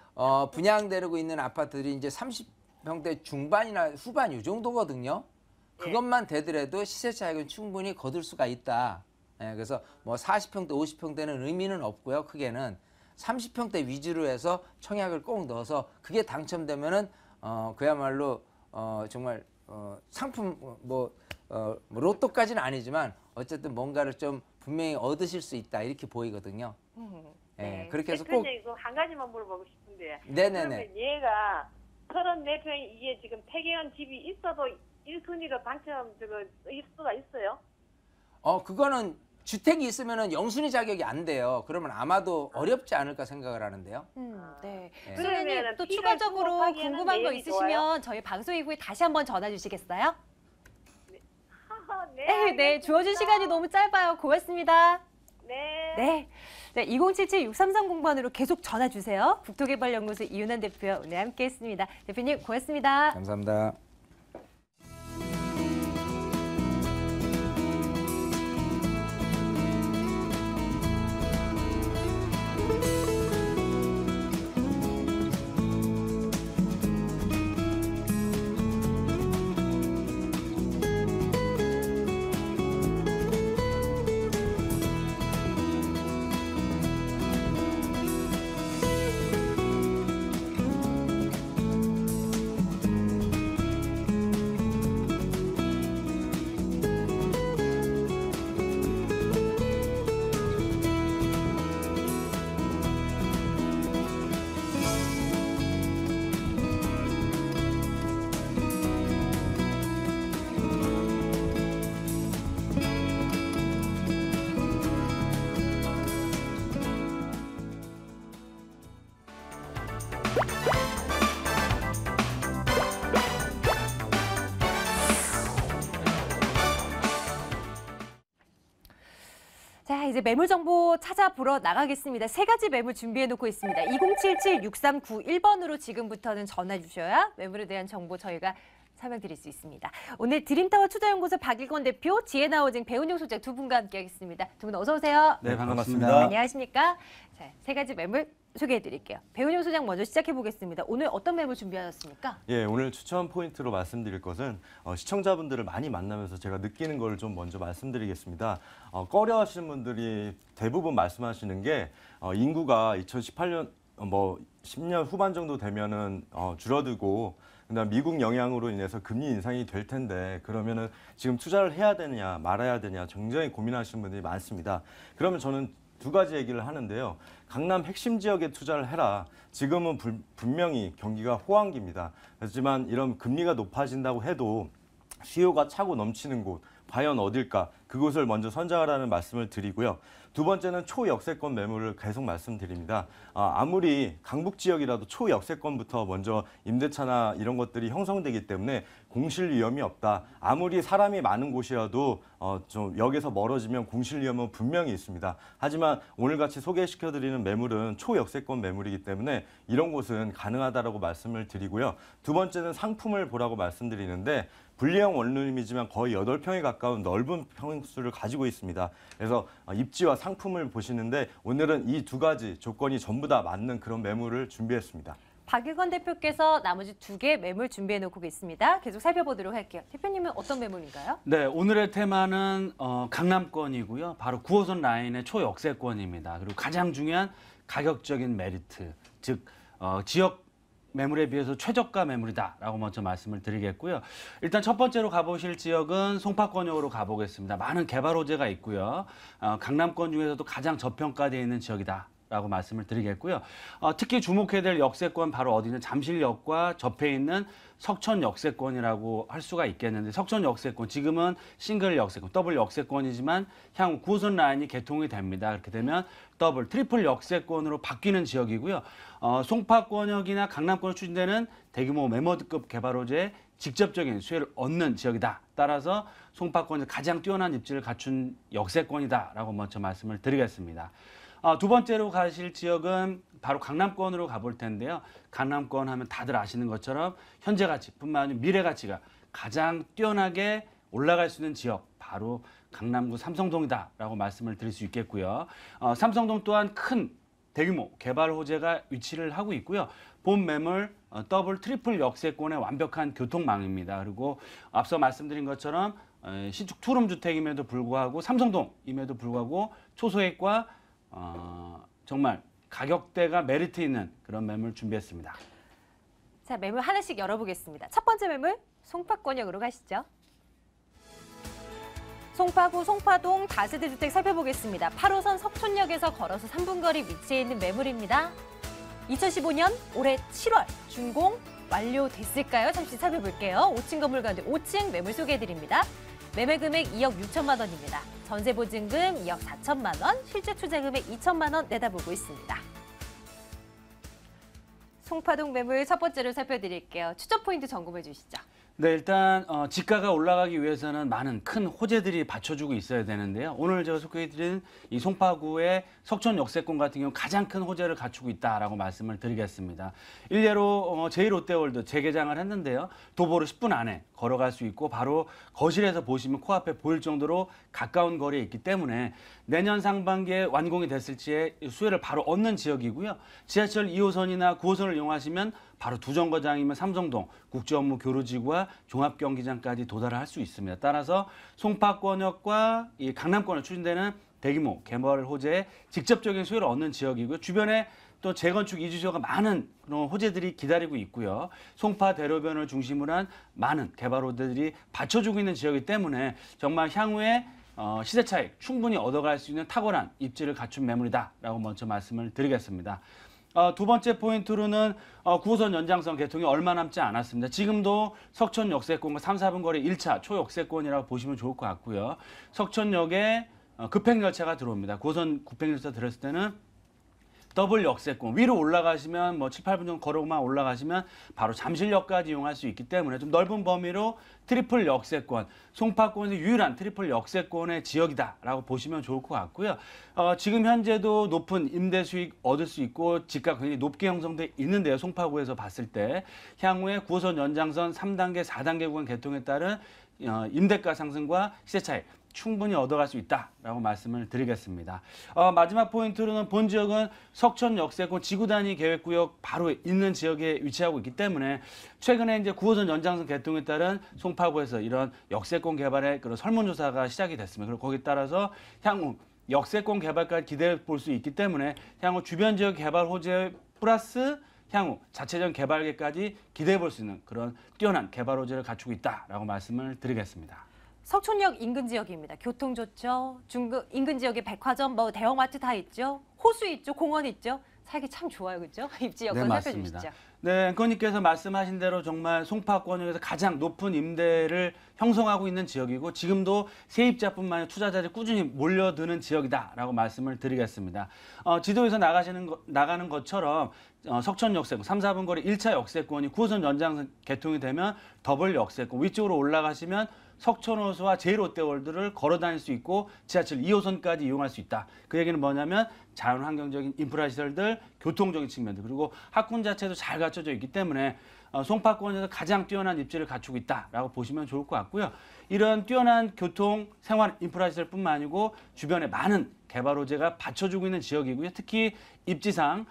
분양되고 있는 아파트들이 이제 30평대 중반이나 후반 이 정도거든요. 그것만 되더라도 시세 차익은 충분히 거둘 수가 있다. 예, 그래서 뭐 40평대, 50평대는 의미는 없고요. 크게는 30평대 위주로 해서 청약을 꼭 넣어서 그게 당첨되면은 그야말로 정말 상품 로또까지는 아니지만 어쨌든 뭔가를 좀 분명히 얻으실 수 있다 이렇게 보이거든요. 예, 그렇게 해서 꼭 한 가지만 물어보고 싶은데. 네네네. 그러면 얘가 34평 이게 지금 폐기한 집이 있어도 1순위로 당첨 있을 수가 있어요? 그거는 주택이 있으면은 영순위 자격이 안 돼요. 그러면 아마도 어렵지 않을까 생각을 하는데요. 네. 네. 선생님 그러면은 또 피가 추가적으로 수급하기에는 궁금한 거 내일이 있으시면 좋아요? 저희 방송 이후에 다시 한번 전화 주시겠어요? 네, 네, 알겠습니다. 주어진 시간이 너무 짧아요. 고맙습니다. 네. 네. 네, 2077-6330번으로 계속 전화 주세요. 국토개발연구소 이윤환 대표 오늘 함께했습니다. 대표님 고맙습니다. 감사합니다. 자, 이제 매물 정보 찾아보러 나가겠습니다. 세 가지 매물 준비해 놓고 있습니다. 2077-6391번으로 지금부터는 전화 주셔야 매물에 대한 정보 저희가 설명드릴 수 있습니다. 오늘 드림타워 투자연구소 박일권 대표, 지혜나호징 배은용 소장 두 분과 함께하겠습니다. 두 분 어서 오세요. 네, 반갑습니다. 안녕하십니까? 자, 세 가지 매물 소개해드릴게요. 배은용 소장 먼저 시작해 보겠습니다. 오늘 어떤 매물 준비하셨습니까? 예, 오늘 추천 포인트로 말씀드릴 것은 시청자분들을 많이 만나면서 제가 느끼는 걸 좀 먼저 말씀드리겠습니다. 꺼려하시는 분들이 대부분 말씀하시는 게 인구가 2018년 10년 후반 정도 되면은 줄어들고 그다음 미국 영향으로 인해서 금리 인상이 될 텐데 그러면은 지금 투자를 해야 되느냐 말아야 되냐 굉장히 고민하시는 분들이 많습니다. 그러면 저는 두 가지 얘기를 하는데요. 강남 핵심 지역에 투자를 해라. 지금은 분명히 경기가 호황기입니다. 하지만 이런 금리가 높아진다고 해도 수요가 차고 넘치는 곳 과연 어딜까? 그곳을 먼저 선정하라는 말씀을 드리고요. 두 번째는 초역세권 매물을 계속 말씀드립니다. 아무리 강북 지역이라도 초역세권부터 먼저 임대차나 이런 것들이 형성되기 때문에 공실 위험이 없다. 아무리 사람이 많은 곳이라도 좀 역에서 멀어지면 공실 위험은 분명히 있습니다. 하지만 오늘같이 소개시켜드리는 매물은 초역세권 매물이기 때문에 이런 곳은 가능하다라고 말씀을 드리고요. 두 번째는 상품을 보라고 말씀드리는데 분리형 원룸이지만 거의 8평에 가까운 넓은 평수를 가지고 있습니다. 그래서 입지와 상품을 보시는데 오늘은 이 두 가지 조건이 전부 다 맞는 그런 매물을 준비했습니다. 박일권 대표께서 나머지 두 개 매물 준비해 놓고 계십니다. 계속 살펴보도록 할게요. 대표님은 어떤 매물인가요? 네, 오늘의 테마는 강남권이고요. 바로 9호선 라인의 초역세권입니다. 그리고 가장 중요한 가격적인 메리트, 즉 지역 매물에 비해서 최저가 매물이다라고 먼저 말씀을 드리겠고요. 일단 첫 번째로 가보실 지역은 송파권역으로 가보겠습니다. 많은 개발 호재가 있고요. 강남권 중에서도 가장 저평가되어 있는 지역이다라고 말씀을 드리겠고요. 특히 주목해야 될 역세권 바로 어디는 잠실역과 접해 있는 석천 역세권이라고 할 수가 있겠는데 석천 역세권 지금은 싱글 역세권, 더블 역세권이지만 향후 9호선 라인이 개통이 됩니다. 그렇게 되면 더블, 트리플 역세권으로 바뀌는 지역이고요. 송파권역이나 강남권에 추진되는 대규모 메모드급 개발 호재에 직접적인 수혜를 얻는 지역이다. 따라서 송파권이 가장 뛰어난 입지를 갖춘 역세권이다라고 먼저 말씀을 드리겠습니다. 두 번째로 가실 지역은 바로 강남권으로 가볼 텐데요. 강남권 하면 다들 아시는 것처럼 현재 가치뿐만 아니라 미래 가치가 가장 뛰어나게 올라갈 수 있는 지역 바로 강남구 삼성동이다라고 말씀을 드릴 수 있겠고요. 삼성동 또한 큰 대규모 개발 호재가 위치를 하고 있고요. 본 매물 더블, 트리플 역세권의 완벽한 교통망입니다. 그리고 앞서 말씀드린 것처럼 신축 투룸 주택임에도 불구하고 삼성동임에도 불구하고 초소액과 정말 가격대가 메리트 있는 그런 매물 준비했습니다. 자, 매물 하나씩 열어보겠습니다. 첫 번째 매물 송파권역으로 가시죠. 송파구 송파동 다세대 주택 살펴보겠습니다. 8호선 석촌역에서 걸어서 3분 거리 위치해 있는 매물입니다. 2015년 올해 7월 준공 완료됐을까요? 잠시 살펴볼게요. 5층 건물 가운데 5층 매물 소개해드립니다. 매매 금액 2억 6천만 원입니다. 전세 보증금 2억 4천만 원, 실제 투자 금액 2천만 원 내다보고 있습니다. 송파동 매물 첫 번째로 살펴드릴게요. 추적 포인트 점검해 주시죠. 네, 일단 지가가 올라가기 위해서는 많은 큰 호재들이 받쳐주고 있어야 되는데요. 오늘 제가 소개해드린 이 송파구의 석촌 역세권 같은 경우 가장 큰 호재를 갖추고 있다라고 말씀을 드리겠습니다. 일례로 제1롯데월드 재개장을 했는데요. 도보로 10분 안에 걸어갈 수 있고 바로 거실에서 보시면 코앞에 보일 정도로 가까운 거리에 있기 때문에 내년 상반기에 완공이 됐을지에 수혜를 바로 얻는 지역이고요. 지하철 2호선이나 9호선을 이용하시면 바로 두 정거장이면 삼성동, 국제업무 교류지구와 종합경기장까지 도달할 수 있습니다. 따라서 송파권역과 이 강남권에 추진되는 대규모 개발 호재에 직접적인 수혜를 얻는 지역이고요. 주변에 또 재건축 이주지가 많은 그런 호재들이 기다리고 있고요. 송파 대로변을 중심으로 한 많은 개발 호재들이 받쳐주고 있는 지역이기 때문에 정말 향후에 시세 차익 충분히 얻어갈 수 있는 탁월한 입지를 갖춘 매물이다라고 먼저 말씀을 드리겠습니다. 두 번째 포인트로는 9호선 연장선 개통이 얼마 남지 않았습니다. 지금도 석촌 역세권과 3, 4분 거리 1차 초역세권이라고 보시면 좋을 것 같고요. 석촌역에 급행열차가 들어옵니다. 9호선 급행열차 들었을 때는 더블 역세권 위로 올라가시면 뭐 7, 8분 정도 걸어만 올라가시면 바로 잠실역까지 이용할 수 있기 때문에 좀 넓은 범위로 트리플 역세권, 송파권에서 유일한 트리플 역세권의 지역이다라고 보시면 좋을 것 같고요. 지금 현재도 높은 임대 수익 얻을 수 있고 집가 굉장히 높게 형성돼 있는데요. 송파구에서 봤을 때 향후에 9호선 연장선 3단계, 4단계 구간 개통에 따른 임대가 상승과 시세 차익 충분히 얻어갈 수 있다라고 말씀을 드리겠습니다. 마지막 포인트로는 본 지역은 석촌 역세권 지구 단위 계획구역 바로 있는 지역에 위치하고 있기 때문에 최근에 이제 9호선 연장선 개통에 따른 송파구에서 이런 역세권 개발의 그런 설문조사가 시작이 됐습니다. 그리고 거기에 따라서 향후 역세권 개발까지 기대해 볼 수 있기 때문에 향후 주변 지역 개발 호재 플러스 향후 자체적 개발계까지 기대해 볼 수 있는 그런 뛰어난 개발 호재를 갖추고 있다라고 말씀을 드리겠습니다. 석촌역 인근 지역입니다. 교통 좋죠. 인근 지역에 백화점, 뭐 대형마트 다 있죠. 호수 있죠. 공원 있죠. 살기 참 좋아요. 그렇죠? 입지 여건 살펴주시죠. 네, 앵커님께서 말씀하신 대로 정말 송파권역에서 가장 높은 임대를 형성하고 있는 지역이고 지금도 세입자뿐만 아니라 투자자들이 꾸준히 몰려드는 지역이다라고 말씀을 드리겠습니다. 지도에서 나가는 것처럼 석촌 역세권 3, 4분 거리 1차 역세권이 9호선 연장선 개통이 되면 더블 역세권 위쪽으로 올라가시면 석촌호수와 제1롯데월드를 걸어 다닐 수 있고 지하철 2호선까지 이용할 수 있다. 그 얘기는 뭐냐면 자연환경적인 인프라 시설들, 교통적인 측면들 그리고 학군 자체도 잘 갖춰져 있기 때문에 송파권에서 가장 뛰어난 입지를 갖추고 있다라고 보시면 좋을 것 같고요. 이런 뛰어난 교통, 생활 인프라 시설뿐만 아니고 주변에 많은 개발 호재가 받쳐주고 있는 지역이고요. 특히 입지상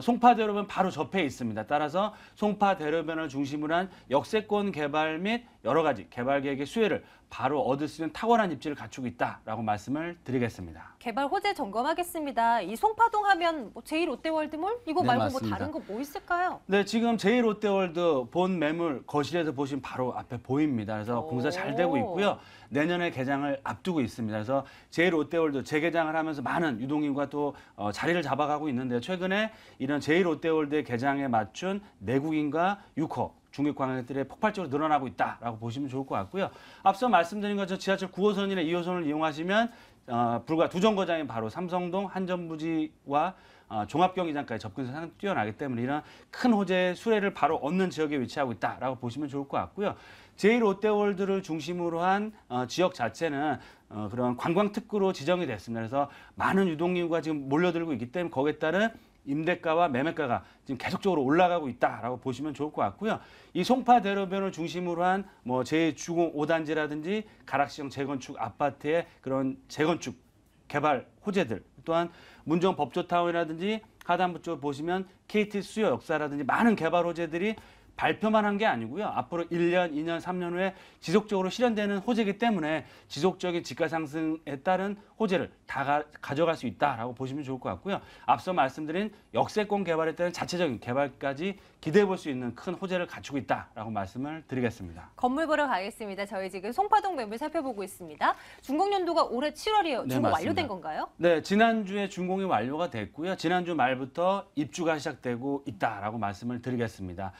송파대로변 바로 접해 있습니다. 따라서 송파대로변을 중심으로 한 역세권 개발 및 여러 가지 개발 계획의 수혜를 바로 얻을 수 있는 탁월한 입지를 갖추고 있다라고 말씀을 드리겠습니다. 개발 호재 점검하겠습니다. 이 송파동 하면 뭐 제1롯데월드몰 이거 네, 말고 맞습니다. 뭐 다른 거 뭐 있을까요? 네, 지금 제1롯데월드 본 매물 거실에서 보시면 바로 앞에 보입니다. 그래서 공사 잘 되고 있고요. 내년에 개장을 앞두고 있습니다. 그래서 제1롯데월드 재개장을 하면서 많은 유동인구가 또 자리를 잡아가고 있는데요. 최근에 이런 제1롯데월드의 개장에 맞춘 내국인과 유커 중국 관광객들의 폭발적으로 늘어나고 있다라고 보시면 좋을 것 같고요. 앞서 말씀드린 것처럼 지하철 9호선이나 2호선을 이용하시면 불과 두 정거장인 바로 삼성동 한전부지와 종합경기장까지 접근성이 상당히 뛰어나기 때문에 이런 큰 호재의 수혜를 바로 얻는 지역에 위치하고 있다라고 보시면 좋을 것 같고요. 제1롯데월드를 중심으로 한 지역 자체는 그런 관광특구로 지정이 됐습니다. 그래서 많은 유동인구가 지금 몰려들고 있기 때문에 거기에 따른 임대가와 매매가가 지금 계속적으로 올라가고 있다라고 보시면 좋을 것 같고요. 이 송파대로변을 중심으로 한 뭐 제 주공 5단지라든지 가락시형 재건축 아파트의 그런 재건축 개발 호재들 또한 문정 법조타운이라든지 하단부 쪽 보시면 KT 수요 역사라든지 많은 개발 호재들이 발표만 한 게 아니고요. 앞으로 1년, 2년, 3년 후에 지속적으로 실현되는 호재이기 때문에 지속적인 집가 상승에 따른 호재를 다 가져갈 수 있다라고 보시면 좋을 것 같고요. 앞서 말씀드린 역세권 개발에 따른 자체적인 개발까지 기대해 볼 수 있는 큰 호재를 갖추고 있다라고 말씀을 드리겠습니다. 건물 보러 가겠습니다. 저희 지금 송파동 매물 살펴보고 있습니다. 준공연도가 올해 7월이에요. 네, 준공 맞습니다. 완료된 건가요? 네, 지난주에 준공이 완료가 됐고요. 지난주 말부터 입주가 시작되고 있다라고 말씀을 드리겠습니다.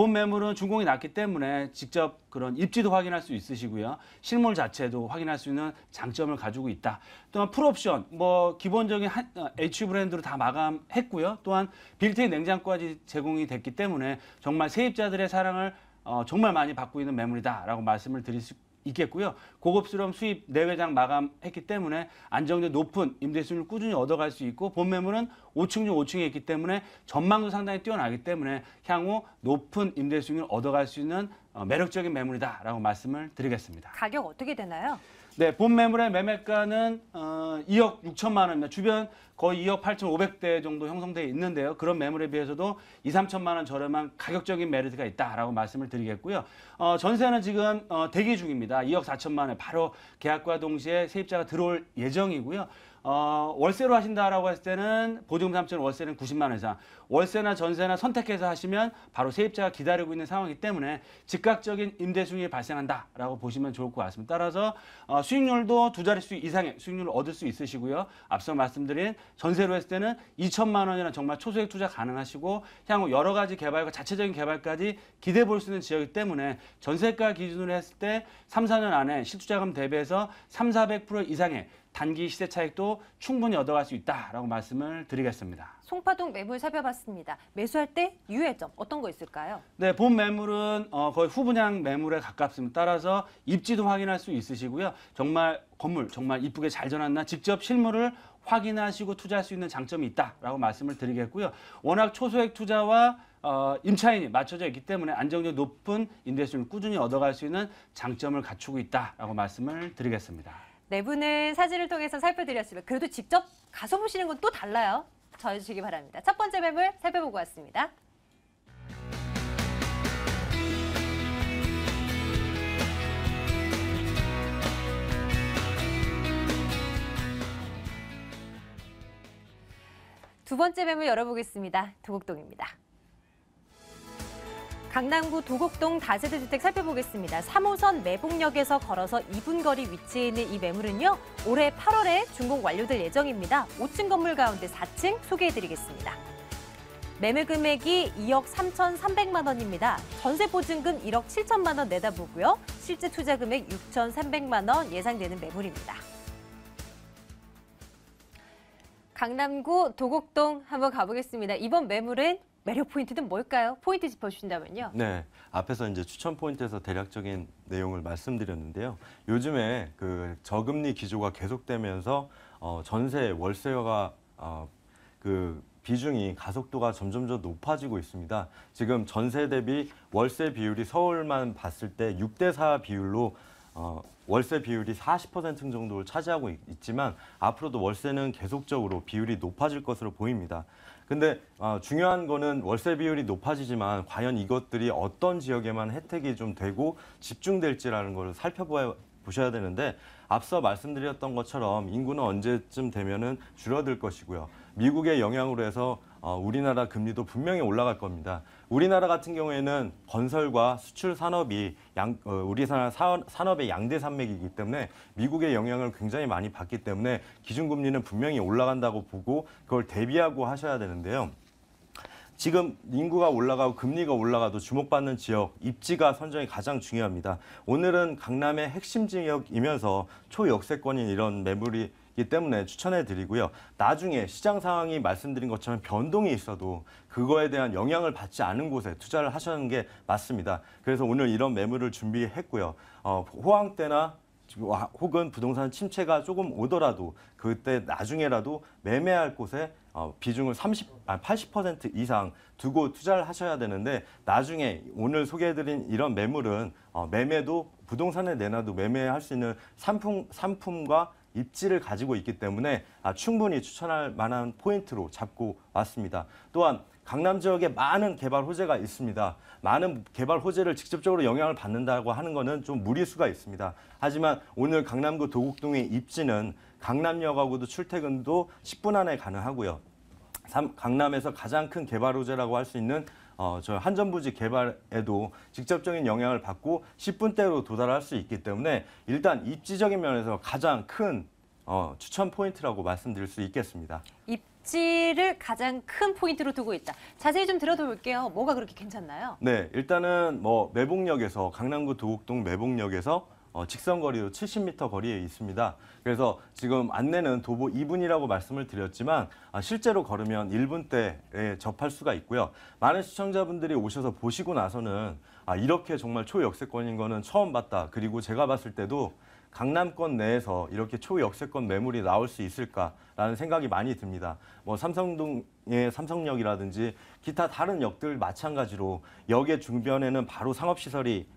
본 매물은 준공이 났기 때문에 직접 그런 입지도 확인할 수 있으시고요. 실물 자체도 확인할 수 있는 장점을 가지고 있다. 또한 풀옵션, 뭐 기본적인 H 브랜드로 다 마감했고요. 또한 빌트인 냉장고까지 제공이 됐기 때문에 정말 세입자들의 사랑을 정말 많이 받고 있는 매물이다라고 말씀을 드릴 수 있겠고요. 고급스러운 수입 내외장 마감했기 때문에 안정된 높은 임대 수익을 꾸준히 얻어갈 수 있고 본 매물은 5층 중 5층에 있기 때문에 전망도 상당히 뛰어나기 때문에 향후 높은 임대 수익을 얻어갈 수 있는 매력적인 매물이다라고 말씀을 드리겠습니다. 가격 어떻게 되나요? 네, 본 매물의 매매가는 2억 6천만 원입니다. 주변 거의 2억 8,500대 정도 형성되어 있는데요. 그런 매물에 비해서도 2, 3천만 원 저렴한 가격적인 메리트가 있다라고 말씀을 드리겠고요. 전세는 지금 대기 중입니다. 2억 4천만 원에 바로 계약과 동시에 세입자가 들어올 예정이고요. 월세로 하신다라고 했을 때는 보증금 3천 월세는 90만 원 이상, 월세나 전세나 선택해서 하시면 바로 세입자가 기다리고 있는 상황이기 때문에 즉각적인 임대 수익이 발생한다라고 보시면 좋을 것 같습니다. 따라서 수익률도 두 자릿수 이상의 수익률을 얻을 수 있으시고요. 앞서 말씀드린 전세로 했을 때는 2천만 원이나 정말 초소액 투자 가능하시고 향후 여러 가지 개발과 자체적인 개발까지 기대해 볼 수 있는 지역이기 때문에 전세가 기준으로 했을 때 3, 4년 안에 실투자금 대비해서 300~400% 이상의 단기 시세 차익도 충분히 얻어갈 수 있다라고 말씀을 드리겠습니다. 송파동 매물 살펴봤습니다. 매수할 때 유의점 어떤 거 있을까요? 네, 본 매물은 거의 후분양 매물에 가깝습니다. 따라서 입지도 확인할 수 있으시고요. 정말 건물 정말 이쁘게 잘 전놨나 직접 실물을 확인하시고 투자할 수 있는 장점이 있다라고 말씀을 드리겠고요. 워낙 초소액 투자와 임차인이 맞춰져 있기 때문에 안정적 높은 임대수익을 꾸준히 얻어갈 수 있는 장점을 갖추고 있다라고 말씀을 드리겠습니다. 내부는 사진을 통해서 살펴드렸으면 그래도 직접 가서 보시는 건 또 달라요. 저해주시기 바랍니다. 첫 번째 매물 살펴보고 왔습니다. 두 번째 매물 열어보겠습니다. 도곡동입니다. 강남구 도곡동 다세대 주택 살펴보겠습니다. 3호선 매봉역에서 걸어서 2분 거리 위치해 있는 이 매물은요. 올해 8월에 준공 완료될 예정입니다. 5층 건물 가운데 4층 소개해드리겠습니다. 매매 금액이 2억 3,300만 원입니다. 전세 보증금 1억 7천만 원 내다보고요. 실제 투자 금액 6,300만 원 예상되는 매물입니다. 강남구 도곡동 한번 가보겠습니다. 이번 매물은 매력 포인트는 뭘까요? 포인트 짚어주신다면요. 네, 앞에서 이제 추천 포인트에서 대략적인 내용을 말씀드렸는데요. 요즘에 그 저금리 기조가 계속되면서 전세, 월세가 그 비중이 가속도가 점점 더 높아지고 있습니다. 지금 전세 대비 월세 비율이 서울만 봤을 때 6대4 비율로 월세 비율이 40% 정도를 차지하고 있지만 앞으로도 월세는 계속적으로 비율이 높아질 것으로 보입니다. 근데 중요한 거는 월세 비율이 높아지지만 과연 이것들이 어떤 지역에만 혜택이 좀 되고 집중될지라는 걸 살펴보셔야 되는데 앞서 말씀드렸던 것처럼 인구는 언제쯤 되면은 줄어들 것이고요. 미국의 영향으로 해서 우리나라 금리도 분명히 올라갈 겁니다. 우리나라 같은 경우에는 건설과 수출 산업이 우리나라 산업의 양대 산맥이기 때문에 미국의 영향을 굉장히 많이 받기 때문에 기준금리는 분명히 올라간다고 보고 그걸 대비하고 하셔야 되는데요. 지금 인구가 올라가고 금리가 올라가도 주목받는 지역, 입지가 선정이 가장 중요합니다. 오늘은 강남의 핵심 지역이면서 초역세권인 이런 매물이 기 때문에 추천해 드리고요. 나중에 시장 상황이 말씀드린 것처럼 변동이 있어도 그거에 대한 영향을 받지 않은 곳에 투자를 하시는 게 맞습니다. 그래서 오늘 이런 매물을 준비했고요. 호황 때나 혹은 부동산 침체가 조금 오더라도 그때 나중에라도 매매할 곳에 비중을 80% 이상 두고 투자를 하셔야 되는데 나중에 오늘 소개해드린 이런 매물은 매매도 부동산에 내놔도 매매할 수 있는 상품과 입지를 가지고 있기 때문에 충분히 추천할 만한 포인트로 잡고 왔습니다. 또한 강남 지역에 많은 개발 호재가 있습니다. 많은 개발 호재를 직접적으로 영향을 받는다고 하는 것은 좀 무리수가 있습니다. 하지만 오늘 강남구 도곡동의 입지는 강남역하고도 출퇴근도 10분 안에 가능하고요. 강남에서 가장 큰 개발 호재라고 할 수 있는 저 한전부지 개발에도 직접적인 영향을 받고 10분대로 도달할 수 있기 때문에 일단 입지적인 면에서 가장 큰 추천 포인트라고 말씀드릴 수 있겠습니다. 입지를 가장 큰 포인트로 두고 있다. 자세히 좀 들어볼게요. 뭐가 그렇게 괜찮나요? 네, 일단은 뭐 매봉역에서 강남구 도곡동 매봉역에서 직선거리로 70m 거리에 있습니다. 그래서 지금 안내는 도보 2분이라고 말씀을 드렸지만 실제로 걸으면 1분대에 접할 수가 있고요. 많은 시청자분들이 오셔서 보시고 나서는 이렇게 정말 초역세권인 거는 처음 봤다. 그리고 제가 봤을 때도 강남권 내에서 이렇게 초역세권 매물이 나올 수 있을까라는 생각이 많이 듭니다. 뭐 삼성동의 삼성역이라든지 기타 다른 역들 마찬가지로 역의 중변에는 바로 상업시설이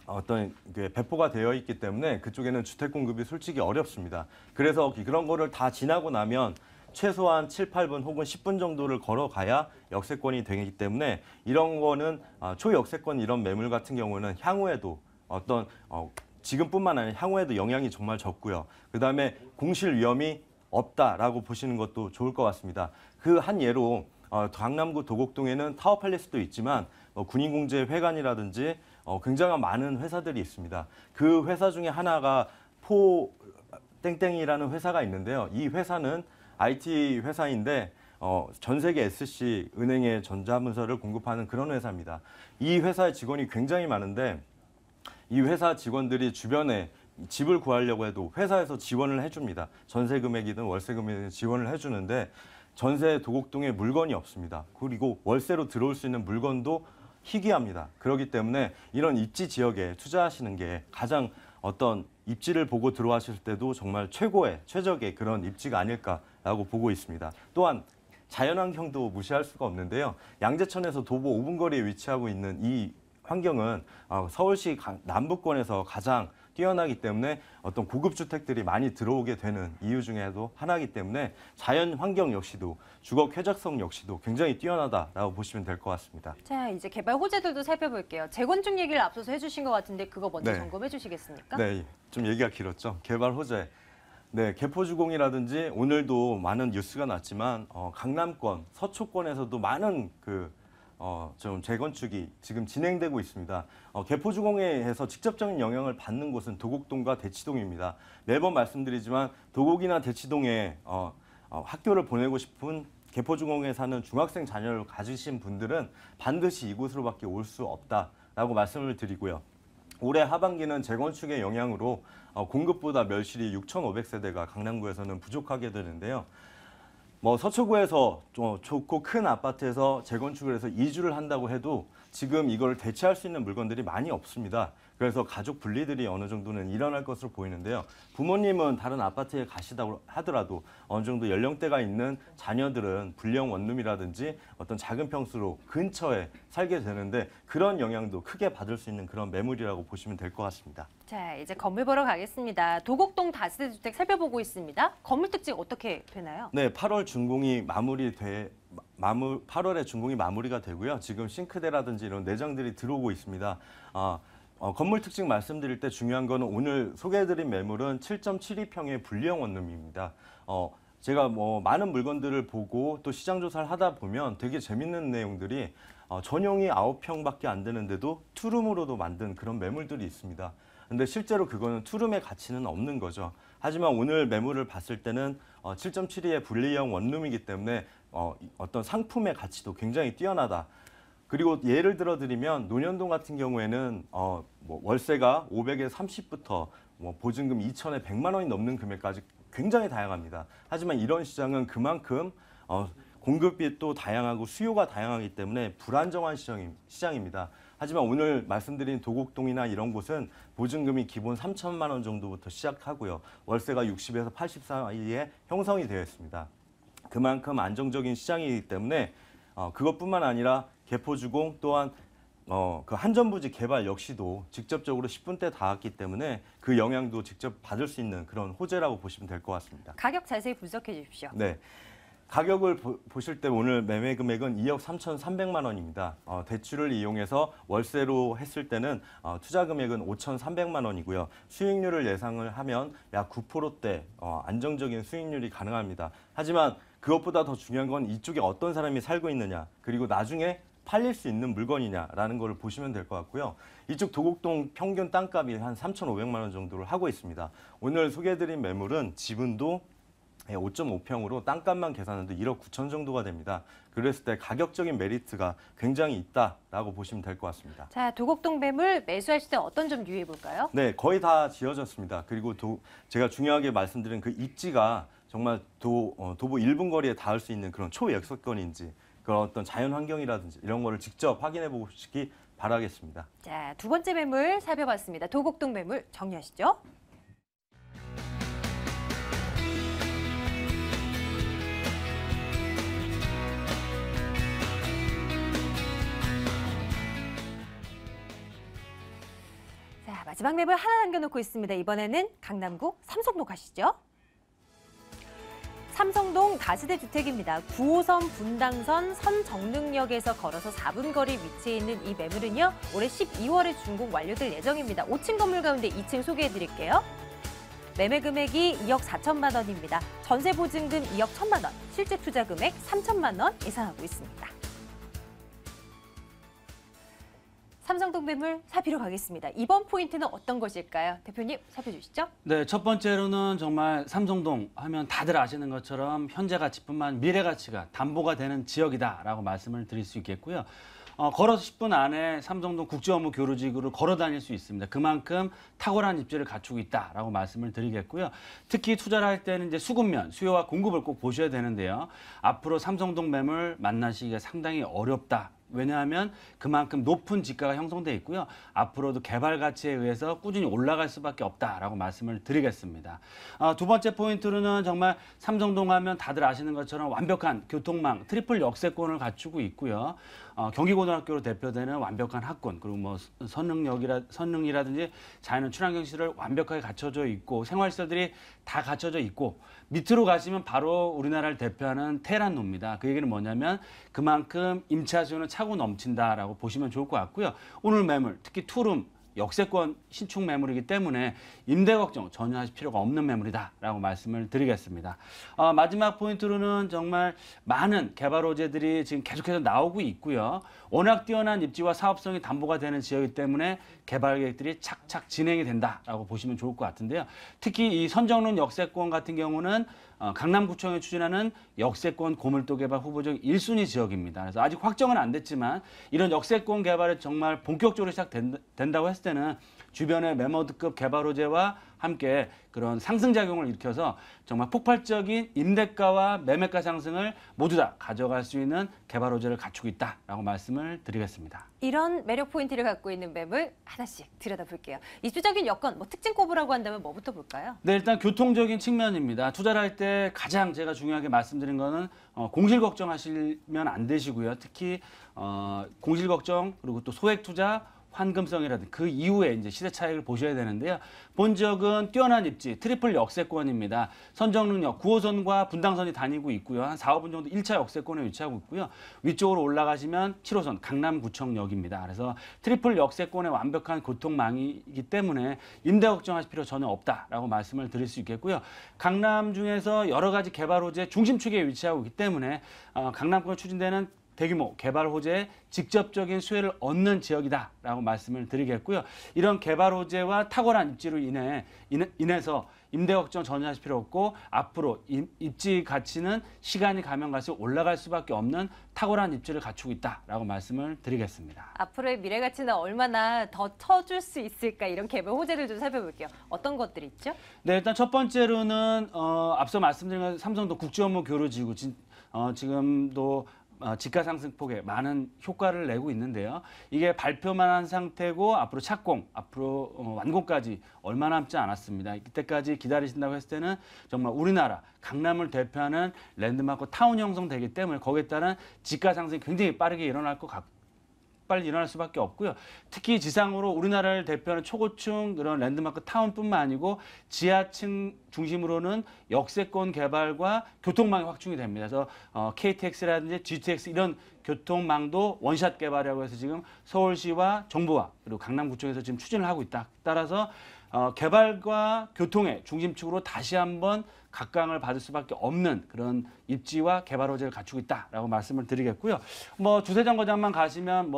어떤 배포가 되어 있기 때문에 그쪽에는 주택 공급이 솔직히 어렵습니다. 그래서 그런 거를 다 지나고 나면 최소한 7, 8분 혹은 10분 정도를 걸어가야 역세권이 되기 때문에 이런 거는 초역세권 이런 매물 같은 경우는 향후에도 어떤 지금뿐만 아니라 향후에도 영향이 정말 적고요. 그다음에 공실 위험이 없다라고 보시는 것도 좋을 것 같습니다. 그 한 예로 강남구 도곡동에는 타워팰리스도 있지만 군인공제회관이라든지 굉장히 많은 회사들이 있습니다. 그 회사 중에 하나가 포 땡땡이라는 회사가 있는데요. 이 회사는 IT 회사인데 전 세계 SC 은행의 전자문서를 공급하는 그런 회사입니다. 이 회사의 직원이 굉장히 많은데 이 회사 직원들이 주변에 집을 구하려고 해도 회사에서 지원을 해줍니다. 전세 금액이든 월세 금액이든 지원을 해주는데 전세 도곡동에 물건이 없습니다. 그리고 월세로 들어올 수 있는 물건도 희귀합니다. 그렇기 때문에 이런 입지 지역에 투자하시는 게 가장 어떤 입지를 보고 들어가실 때도 정말 최적의 그런 입지가 아닐까라고 보고 있습니다. 또한 자연환경도 무시할 수가 없는데요. 양재천에서 도보 5분 거리에 위치하고 있는 이 환경은 서울시 남부권에서 가장 뛰어나기 때문에 어떤 고급 주택들이 많이 들어오게 되는 이유 중에도 하나이기 때문에 자연 환경 역시도 주거 쾌적성 역시도 굉장히 뛰어나다라고 보시면 될 것 같습니다. 자, 이제 개발 호재들도 살펴볼게요. 재건축 얘기를 앞서서 해주신 것 같은데 그거 먼저 네. 점검해 주시겠습니까? 네, 좀 얘기가 길었죠. 개발 호재. 네, 개포주공이라든지 오늘도 많은 뉴스가 났지만 강남권, 서초권에서도 많은 좀 재건축이 지금 진행되고 있습니다. 개포주공에서 직접적인 영향을 받는 곳은 도곡동과 대치동입니다. 매번 말씀드리지만 도곡이나 대치동에 학교를 보내고 싶은 개포주공에 사는 중학생 자녀를 가지신 분들은 반드시 이곳으로밖에 올 수 없다라고 말씀을 드리고요. 올해 하반기는 재건축의 영향으로 공급보다 멸실이 6,500세대가 강남구에서는 부족하게 되는데요. 서초구에서 좋고 큰 아파트에서 재건축을 해서 이주를 한다고 해도 지금 이걸 대체할 수 있는 물건들이 많이 없습니다. 그래서 가족 분리들이 어느 정도는 일어날 것으로 보이는데요. 부모님은 다른 아파트에 가시다고 하더라도 어느 정도 연령대가 있는 자녀들은 불량 원룸이라든지 어떤 작은 평수로 근처에 살게 되는데 그런 영향도 크게 받을 수 있는 그런 매물이라고 보시면 될 것 같습니다. 자, 이제 건물 보러 가겠습니다. 도곡동 다세대 주택 살펴보고 있습니다. 건물 특징 어떻게 되나요? 네, 8월 준공이 8월에 준공이 마무리가 되고요. 지금 싱크대라든지 이런 내장들이 들어오고 있습니다. 건물 특징 말씀드릴 때 중요한 거는 오늘 소개해드린 매물은 7.72평의 불리형 원룸입니다. 제가 많은 물건들을 보고 또 시장 조사를 하다 보면 되게 재밌는 내용들이 전용이 9평밖에 안 되는데도 투룸으로도 만든 그런 매물들이 있습니다. 근데 실제로 그거는 투룸의 가치는 없는 거죠. 하지만 오늘 매물을 봤을 때는 7.72의 분리형 원룸이기 때문에 어떤 상품의 가치도 굉장히 뛰어나다. 그리고 예를 들어 드리면 논현동 같은 경우에는 월세가 500에 30부터 보증금 2천에 100만 원이 넘는 금액까지 굉장히 다양합니다. 하지만 이런 시장은 그만큼 공급이 또 다양하고 수요가 다양하기 때문에 불안정한 시장입니다. 하지만 오늘 말씀드린 도곡동이나 이런 곳은 보증금이 기본 3천만 원 정도부터 시작하고요. 월세가 60에서 80 사이에 형성이 되어 있습니다. 그만큼 안정적인 시장이기 때문에 그것뿐만 아니라 개포주공 또한 그 한전부지 개발 역시도 직접적으로 10분대 닿았기 때문에 그 영향도 직접 받을 수 있는 그런 호재라고 보시면 될 것 같습니다. 가격 자세히 분석해 주십시오. 네. 가격을 보실 때 오늘 매매 금액은 2억 3,300만 원입니다. 대출을 이용해서 월세로 했을 때는 투자 금액은 5,300만 원이고요. 수익률을 예상을 하면 약 9%대 안정적인 수익률이 가능합니다. 하지만 그것보다 더 중요한 건 이쪽에 어떤 사람이 살고 있느냐, 그리고 나중에 팔릴 수 있는 물건이냐라는 걸 보시면 될 것 같고요. 이쪽 도곡동 평균 땅값이 한 3,500만 원 정도를 하고 있습니다. 오늘 소개해드린 매물은 지분도 5.5평으로 땅값만 계산해도 1억 9천 정도가 됩니다. 그랬을 때 가격적인 메리트가 굉장히 있다라고 보시면 될 것 같습니다. 자, 도곡동 매물 매수하실 때 어떤 점 유의해 볼까요? 네, 거의 다 지어졌습니다. 그리고 제가 중요하게 말씀드린 그 입지가 정말 도보 1분 거리에 닿을 수 있는 그런 초역세권인지 그런 어떤 자연 환경이라든지 이런 거를 직접 확인해 보시기 바라겠습니다. 자, 두 번째 매물 살펴봤습니다. 도곡동 매물 정리하시죠. 자, 마지막 매물 하나 남겨놓고 있습니다. 이번에는 강남구 삼성동 가시죠. 삼성동 다세대 주택입니다. 9호선 분당선 선정릉역에서 걸어서 4분 거리 위치해 있는 이 매물은요, 올해 12월에 준공 완료될 예정입니다. 5층 건물 가운데 2층 소개해드릴게요. 매매 금액이 2억 4천만 원입니다. 전세 보증금 2억 1천만 원, 실제 투자 금액 3천만 원 예상하고 있습니다. 삼성동 매물 살피러 가겠습니다. 이번 포인트는 어떤 것일까요? 대표님 살펴주시죠. 네, 첫 번째로는 정말 삼성동 하면 다들 아시는 것처럼 현재 가치뿐만 미래 가치가 담보가 되는 지역이다라고 말씀을 드릴 수 있겠고요. 걸어서 10분 안에 삼성동 국제업무교류지구를 걸어 다닐 수 있습니다. 그만큼 탁월한 입지를 갖추고 있다라고 말씀을 드리겠고요. 특히 투자를 할 때는 이제 수급면, 수요와 공급을 꼭 보셔야 되는데요. 앞으로 삼성동 매물 만나시기가 상당히 어렵다. 왜냐하면 그만큼 높은 지가가 형성돼 있고요. 앞으로도 개발 가치에 의해서 꾸준히 올라갈 수밖에 없다라고 말씀을 드리겠습니다. 두 번째 포인트로는 정말 삼성동 하면 다들 아시는 것처럼 완벽한 교통망, 트리플 역세권을 갖추고 있고요. 경기고등학교로 대표되는 완벽한 학군, 그리고 뭐 선릉이라든지 자연 친환경 시설을 완벽하게 갖춰져 있고 생활시설들이 다 갖춰져 있고 밑으로 가시면 바로 우리나라를 대표하는 테란노입니다. 그 얘기는 뭐냐면 그만큼 임차 수요는 차고 넘친다라고 보시면 좋을 것 같고요. 오늘 매물, 특히 투룸, 역세권 신축 매물이기 때문에 임대 걱정 전혀 하실 필요가 없는 매물이다라고 말씀을 드리겠습니다. 마지막 포인트로는 정말 많은 개발 호재들이 지금 계속해서 나오고 있고요. 워낙 뛰어난 입지와 사업성이 담보가 되는 지역이기 때문에 개발 계획들이 착착 진행이 된다라고 보시면 좋을 것 같은데요. 특히 이 선정릉 역세권 같은 경우는 강남구청이 추진하는 역세권 고밀도 개발 후보적 1순위 지역입니다. 그래서 아직 확정은 안 됐지만 이런 역세권 개발이 정말 본격적으로 시작된다고 했을 때는 주변의 매머드급 개발 호재와 함께 그런 상승작용을 일으켜서 정말 폭발적인 임대가와 매매가 상승을 모두 다 가져갈 수 있는 개발 호재를 갖추고 있다라고 말씀을 드리겠습니다. 이런 매력 포인트를 갖고 있는 매물 하나씩 들여다볼게요. 입주적인 여건, 특징 꼽으라고 한다면 뭐부터 볼까요? 네, 일단 교통적인 측면입니다. 투자를 할 때 가장 제가 중요하게 말씀드린 거는 공실 걱정하시면 안 되시고요. 특히 공실 걱정 그리고 또 소액 투자, 환금성이라든지 그 이후에 이제 시대 차익을 보셔야 되는데요. 본적은 뛰어난 입지, 트리플 역세권입니다. 선정릉역 9호선과 분당선이 다니고 있고요. 한 4, 5분 정도 1차 역세권에 위치하고 있고요. 위쪽으로 올라가시면 7호선 강남구청역입니다. 그래서 트리플 역세권의 완벽한 교통망이기 때문에 임대 걱정하실 필요 전혀 없다라고 말씀을 드릴 수 있겠고요. 강남 중에서 여러 가지 개발 호재 중심축에 위치하고 있기 때문에 강남권에 추진되는 대규모 개발 호재에 직접적인 수혜를 얻는 지역이다라고 말씀을 드리겠고요. 이런 개발 호재와 탁월한 입지로 인해서 임대 걱정 전혀 하실 필요 없고 앞으로 입지 가치는 시간이 가면 갈수록 올라갈 수밖에 없는 탁월한 입지를 갖추고 있다라고 말씀을 드리겠습니다. 앞으로의 미래 가치는 얼마나 더 쳐줄 수 있을까 이런 개발 호재를 좀 살펴볼게요. 어떤 것들이 있죠? 네, 일단 첫 번째로는 앞서 말씀드린 것 삼성도 국제업무교류지구 지금도 지가 상승폭에 많은 효과를 내고 있는데요. 이게 발표만 한 상태고 앞으로 착공, 앞으로 완공까지 얼마 남지 않았습니다. 이때까지 기다리신다고 했을 때는 정말 우리나라 강남을 대표하는 랜드마크 타운 형성되기 때문에 거기에 따른 지가 상승이 굉장히 빠르게 일어날 것 같고 빨리 일어날 수밖에 없고요. 특히 지상으로 우리나라를 대표하는 초고층 그런 랜드마크 타운뿐만 아니고 지하층 중심으로는 역세권 개발과 교통망이 확충이 됩니다. 그래서 KTX라든지 GTX 이런 교통망도 원샷 개발이라고 해서 지금 서울시와 정부와 그리고 강남구청에서 지금 추진을 하고 있다. 따라서 개발과 교통의 중심축으로 다시 한번 각광을 받을 수밖에 없는 그런 입지와 개발 호재를 갖추고 있다라고 말씀을 드리겠고요. 주세 정거장만 가시면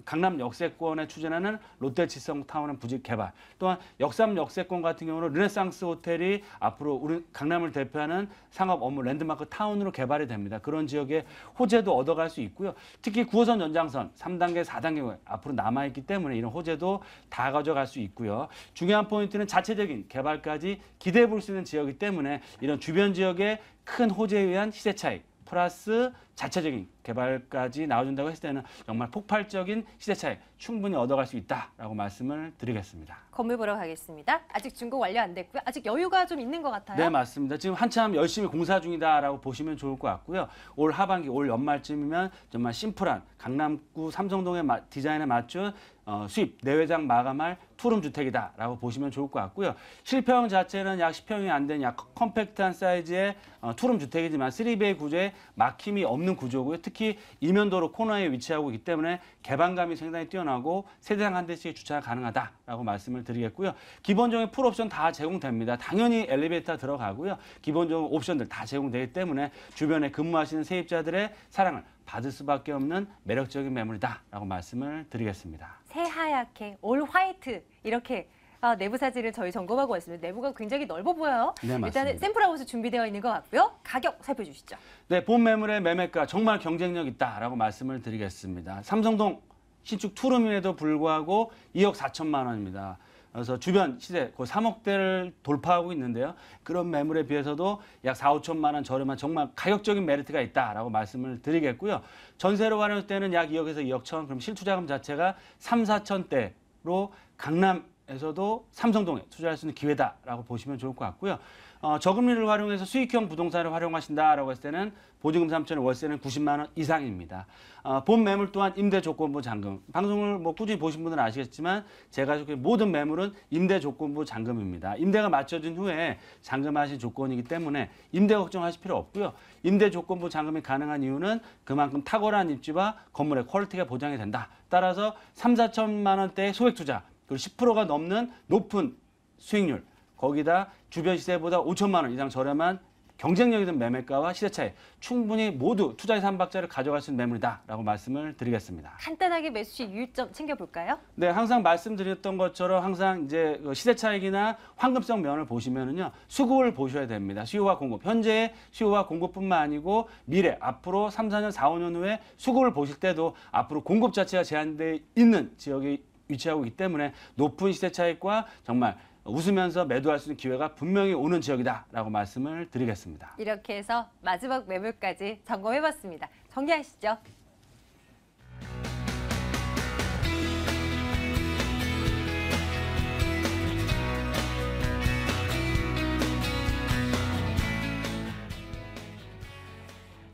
강남 역세권에 추진하는 롯데치성타운의 부지 개발, 또한 역삼 역세권 같은 경우는 르네상스 호텔이 앞으로 우리 강남을 대표하는 상업 업무 랜드마크 타운으로 개발이 됩니다. 그런 지역에 호재도 얻어갈 수 있고요. 특히 9호선 연장선 3단계, 4단계 앞으로 남아있기 때문에 이런 호재도 다 가져갈 수 있고요. 중요한 포인트는 자체적인 개발까지 기대해 볼 수 있는 지역이기 때문에 이런 주변 지역의 큰 호재에 의한 시세 차익 플러스 자체적인 개발까지 나와준다고 했을 때는 정말 폭발적인 시세 차익 충분히 얻어갈 수 있다라고 말씀을 드리겠습니다. 건물 보러 가겠습니다. 아직 준공 완료 안 됐고요. 아직 여유가 좀 있는 것 같아요. 네, 맞습니다. 지금 한참 열심히 공사 중이다라고 보시면 좋을 것 같고요. 올 하반기, 올 연말쯤이면 정말 심플한 강남구 삼성동의 디자인에 맞춘 수입 내외장 마감할 투룸 주택이다라고 보시면 좋을 것 같고요. 실평 자체는 약 10평이 안 되는 약 컴팩트한 사이즈의 투룸 주택이지만 3베이 구조에 막힘이 없는 구조고요. 특히 이면도로 코너에 위치하고 있기 때문에 개방감이 상당히 뛰어나고 세대당 한 대씩 주차가 가능하다라고 말씀을 드리겠고요. 기본적인 풀옵션 다 제공됩니다. 당연히 엘리베이터 들어가고요. 기본적인 옵션들 다 제공되기 때문에 주변에 근무하시는 세입자들의 사랑을 받을 수밖에 없는 매력적인 매물이다라고 말씀을 드리겠습니다. 새하얗게 올 화이트 이렇게 내부 사진을 저희 점검하고 왔습니다. 내부가 굉장히 넓어 보여요. 네, 맞습니다. 일단은 샘플하우스 준비되어 있는 것 같고요. 가격 살펴주시죠. 네, 본 매물의 매매가 정말 경쟁력 있다라고 말씀을 드리겠습니다. 삼성동 신축 투룸임에도 불구하고 2억 4천만 원입니다. 그래서 주변 시세 거의 3억대를 돌파하고 있는데요. 그런 매물에 비해서도 약 4, 5천만 원 저렴한 정말 가격적인 메리트가 있다라고 말씀을 드리겠고요. 전세로 활용할 때는 약 2억에서 2억 천, 그럼 실투자금 자체가 3, 4천대로 강남에서도 삼성동에 투자할 수 있는 기회다라고 보시면 좋을 것 같고요. 저금리를 활용해서 수익형 부동산을 활용하신다라고 했을 때는 보증금 3천원, 월세는 90만 원 이상입니다. 본 매물 또한 임대 조건부 잔금. 방송을 꾸준히 보신 분들은 아시겠지만 제가 속해 모든 매물은 임대 조건부 잔금입니다. 임대가 맞춰진 후에 잔금하신 조건이기 때문에 임대 걱정하실 필요 없고요. 임대 조건부 잔금이 가능한 이유는 그만큼 탁월한 입지와 건물의 퀄리티가 보장이 된다. 따라서 3, 4천만 원대의 소액 투자 그리고 10%가 넘는 높은 수익률 거기다 주변 시세보다 5천만 원 이상 저렴한 경쟁력 있는 매매가와 시세 차이 충분히 모두 투자의 3박자를 가져갈 수 있는 매물이다라고 말씀을 드리겠습니다. 간단하게 매수시 유의점 챙겨볼까요? 네, 항상 말씀드렸던 것처럼 항상 이제 시세 차익이나 황금성 면을 보시면은요 수급을 보셔야 됩니다. 수요와 공급, 현재의 수요와 공급뿐만 아니고 미래 앞으로 3, 4년, 4, 5년 후에 수급을 보실 때도 앞으로 공급 자체가 제한돼 있는 지역에 위치하고 있기 때문에 높은 시세 차익과 정말 웃으면서 매도할 수 있는 기회가 분명히 오는 지역이다라고 말씀을 드리겠습니다. 이렇게 해서 마지막 매물까지 점검해봤습니다. 정리하시죠.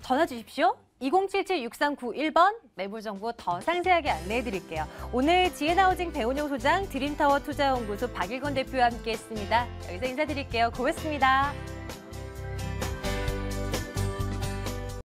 전화 주십시오. 2077-6391번 매물 정보 더 상세하게 안내해 드릴게요. 오늘 지혜나우징 배운용 소장, 드림타워 투자연구소 박일권 대표와 함께했습니다. 여기서 인사드릴게요. 고맙습니다.